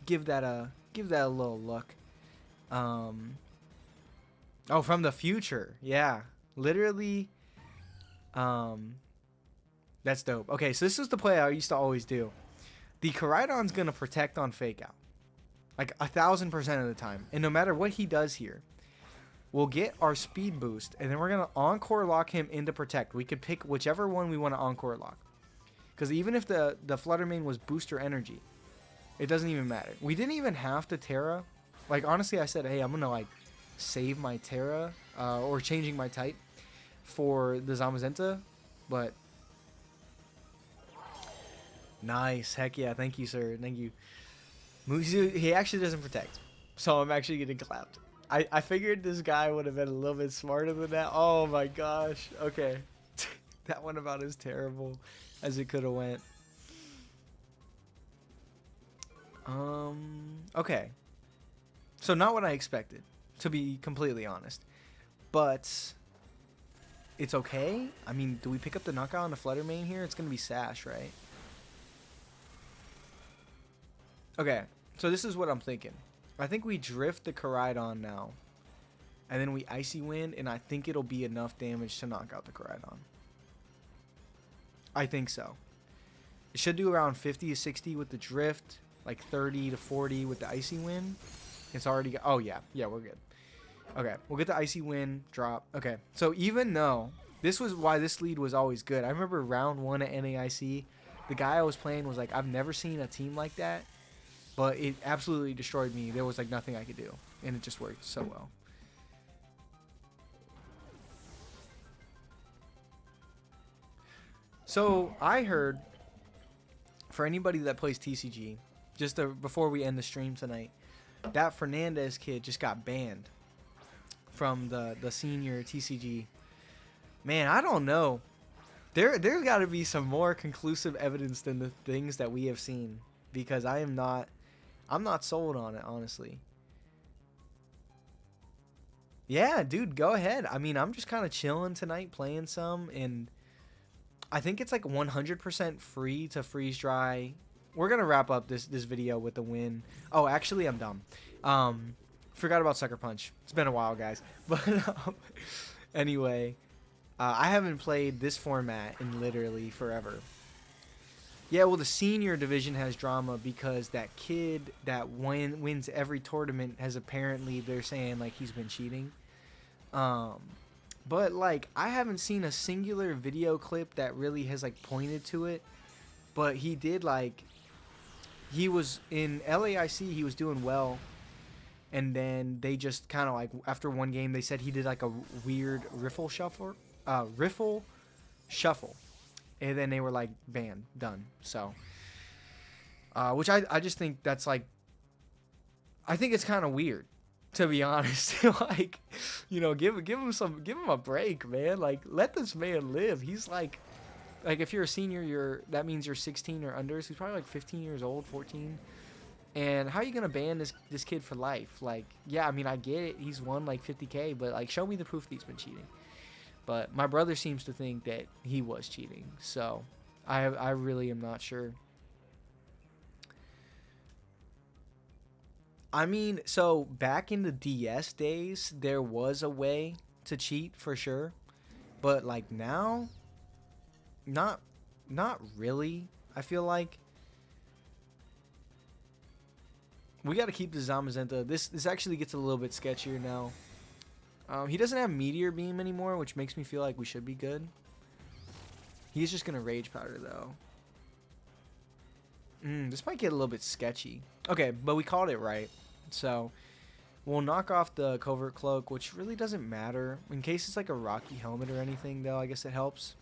give that a little look. Oh, from the future. Yeah. Literally, that's dope. Okay, so this is the play I used to always do. The Koraidon's gonna protect on fake out. Like 1000% of the time. And no matter what he does here, we'll get our speed boost, and then we're gonna encore lock him into protect. We could pick whichever one we want to encore lock. Because even if the Fluttermane was booster energy, it doesn't even matter. We didn't even have to Terra. Like, honestly, I said, hey, I'm gonna like save my Terra or changing my type for the Zamazenta, but nice. Heck yeah, thank you, sir. Thank you. He actually doesn't protect, so I'm actually getting clapped. I figured this guy would have been a little bit smarter than that. Oh my gosh. Okay. That went about as terrible as it could have went. Okay. So not what I expected, to be completely honest. But it's okay. I mean, do we pick up the knockout on the Fluttermane here? It's going to be Sash, right? Okay, so this is what I'm thinking. I think we drift the Koraidon now. And then we Icy Wind, and I think it'll be enough damage to knock out the Koraidon. I think so. It should do around 50 to 60 with the drift, like 30 to 40 with the Icy Wind. It's already... Oh, yeah. Yeah, we're good. Okay, we'll get the Icy Wind drop. Okay, so even though... This was why this lead was always good. I remember round 1 at NAIC, the guy I was playing was like, I've never seen a team like that. But it absolutely destroyed me. There was like nothing I could do. And it just worked so well. So I heard, for anybody that plays TCG, just before we end the stream tonight, that Fernandez kid just got banned from the senior TCG. Man, I don't know. There's got to be some more conclusive evidence than the things that we have seen. Because I'm not sold on it, honestly. Yeah, dude, go ahead. I mean, I'm just kind of chilling tonight, playing some, and I think it's like 100% free to freeze dry. We're gonna wrap up this video with the win. Oh, actually, I'm dumb. Forgot about Sucker Punch. It's been a while, guys. But anyway, I haven't played this format in literally forever. Yeah, well, the senior division has drama because that kid that wins every tournament has apparently, they're saying, like, he's been cheating. But, like, I haven't seen a singular video clip that really has, like, pointed to it. But he did, like, he was in LAIC, he was doing well. and then they just kind of like after one game they said he did like a weird riffle shuffle, and then they were like banned, done. So which I just think that's like, I think it's kind of weird, to be honest. Like, you know, give him a break, man. Like, let this man live. He's like if you're a senior, that means you're 16 or under. So he's probably like 15 years old, 14. And how are you gonna ban this kid for life? Like, yeah, I mean, I get it. He's won like 50K, but like, show me the proof that he's been cheating. But my brother seems to think that he was cheating, so I really am not sure. I mean, so back in the DS days, there was a way to cheat for sure, but like now, not really. I feel like we got to keep the Zamazenta. This actually gets a little bit sketchier now. He doesn't have Meteor Beam anymore, which makes me feel like we should be good. He's just gonna Rage Powder though. This might get a little bit sketchy. Okay, but we called it right. So we'll knock off the Covert Cloak, which really doesn't matter. In case it's like a Rocky Helmet or anything, though, I guess it helps.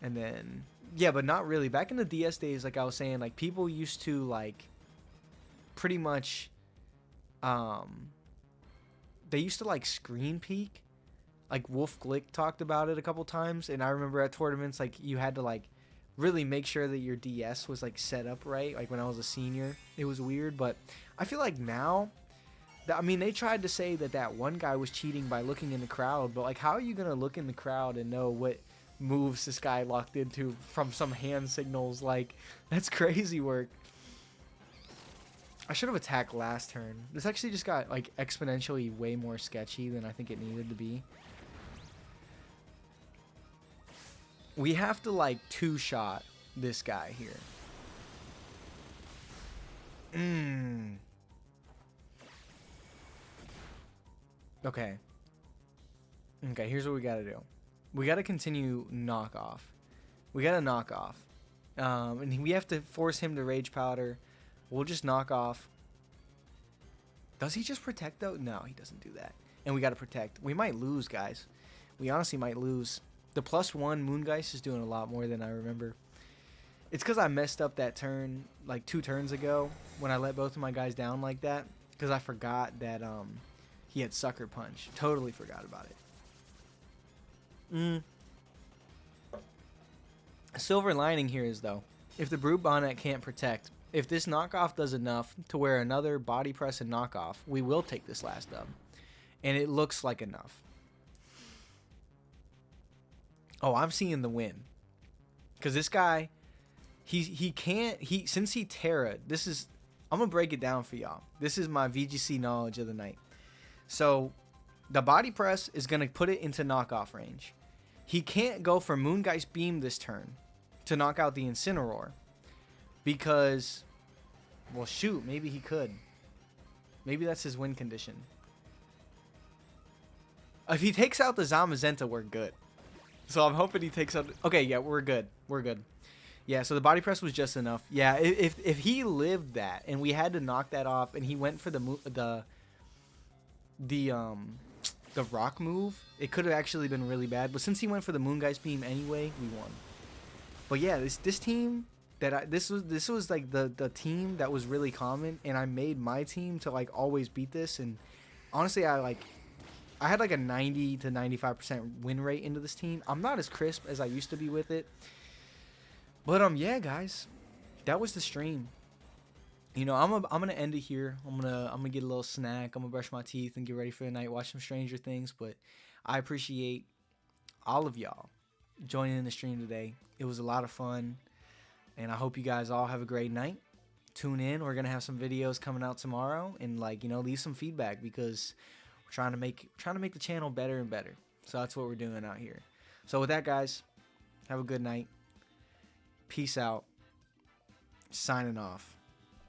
And then, yeah, but not really. Back in the DS days, like I was saying, like people used to like pretty much, they used to like screen peek. Like Wolf Glick talked about it a couple times, and I remember at tournaments, like you had to like really make sure that your DS was like set up right. Like when I was a senior, it was weird, but I feel like now, I mean, they tried to say that one guy was cheating by looking in the crowd, but like, how are you gonna look in the crowd and know what moves this guy locked into from some hand signals? Like, that's crazy work. I should have attacked last turn. This actually just got like exponentially way more sketchy than I think it needed to be. We have to like two-shot this guy here. Okay. Okay, here's what we gotta do. We gotta continue knockoff. We gotta knock off. And we have to force him to Rage Powder. We'll just knock off. Does he just protect though? No, he doesn't do that. And we gotta protect. We might lose, guys. We honestly might lose. The +1 Moongeist is doing a lot more than I remember. It's because I messed up that turn like 2 turns ago when I let both of my guys down like that. Because I forgot that he had Sucker Punch. Totally forgot about it. A silver lining here is, though, if the Brute Bonnet can't protect, if this knockoff does enough to where another body press and knockoff, we will take this last dub. And it looks like enough. Oh, I'm seeing the win. Because this guy, since he Terra, I'm going to break it down for y'all. This is my VGC knowledge of the night. So, the body press is going to put it into knockoff range. He can't go for Moongeist Beam this turn to knock out the Incineroar. Because, well, shoot, maybe he could. Maybe that's his win condition. If he takes out the Zamazenta, we're good. So I'm hoping he takes out... Okay, yeah, we're good. We're good. Yeah, so the body press was just enough. Yeah, if he lived that and we had to knock that off and he went for the rock move, it could have actually been really bad. But since he went for the Moongeist Beam anyway, we won. But yeah, this team this was like the team that was really common, and I made my team to like always beat this. And honestly, I had like a 90 to 95% win rate into this team. I'm not as crisp as I used to be with it. But yeah, guys, that was the stream. You know, I'm gonna end it here. I'm gonna get a little snack. I'm gonna brush my teeth and get ready for the night, watch some Stranger Things. But I appreciate all of y'all joining in the stream today. It was a lot of fun, and I hope you guys all have a great night. Tune in. We're gonna have some videos coming out tomorrow, and leave some feedback, because trying to make the channel better and better. So that's what we're doing out here. So with that, guys, have a good night. Peace out. Signing off.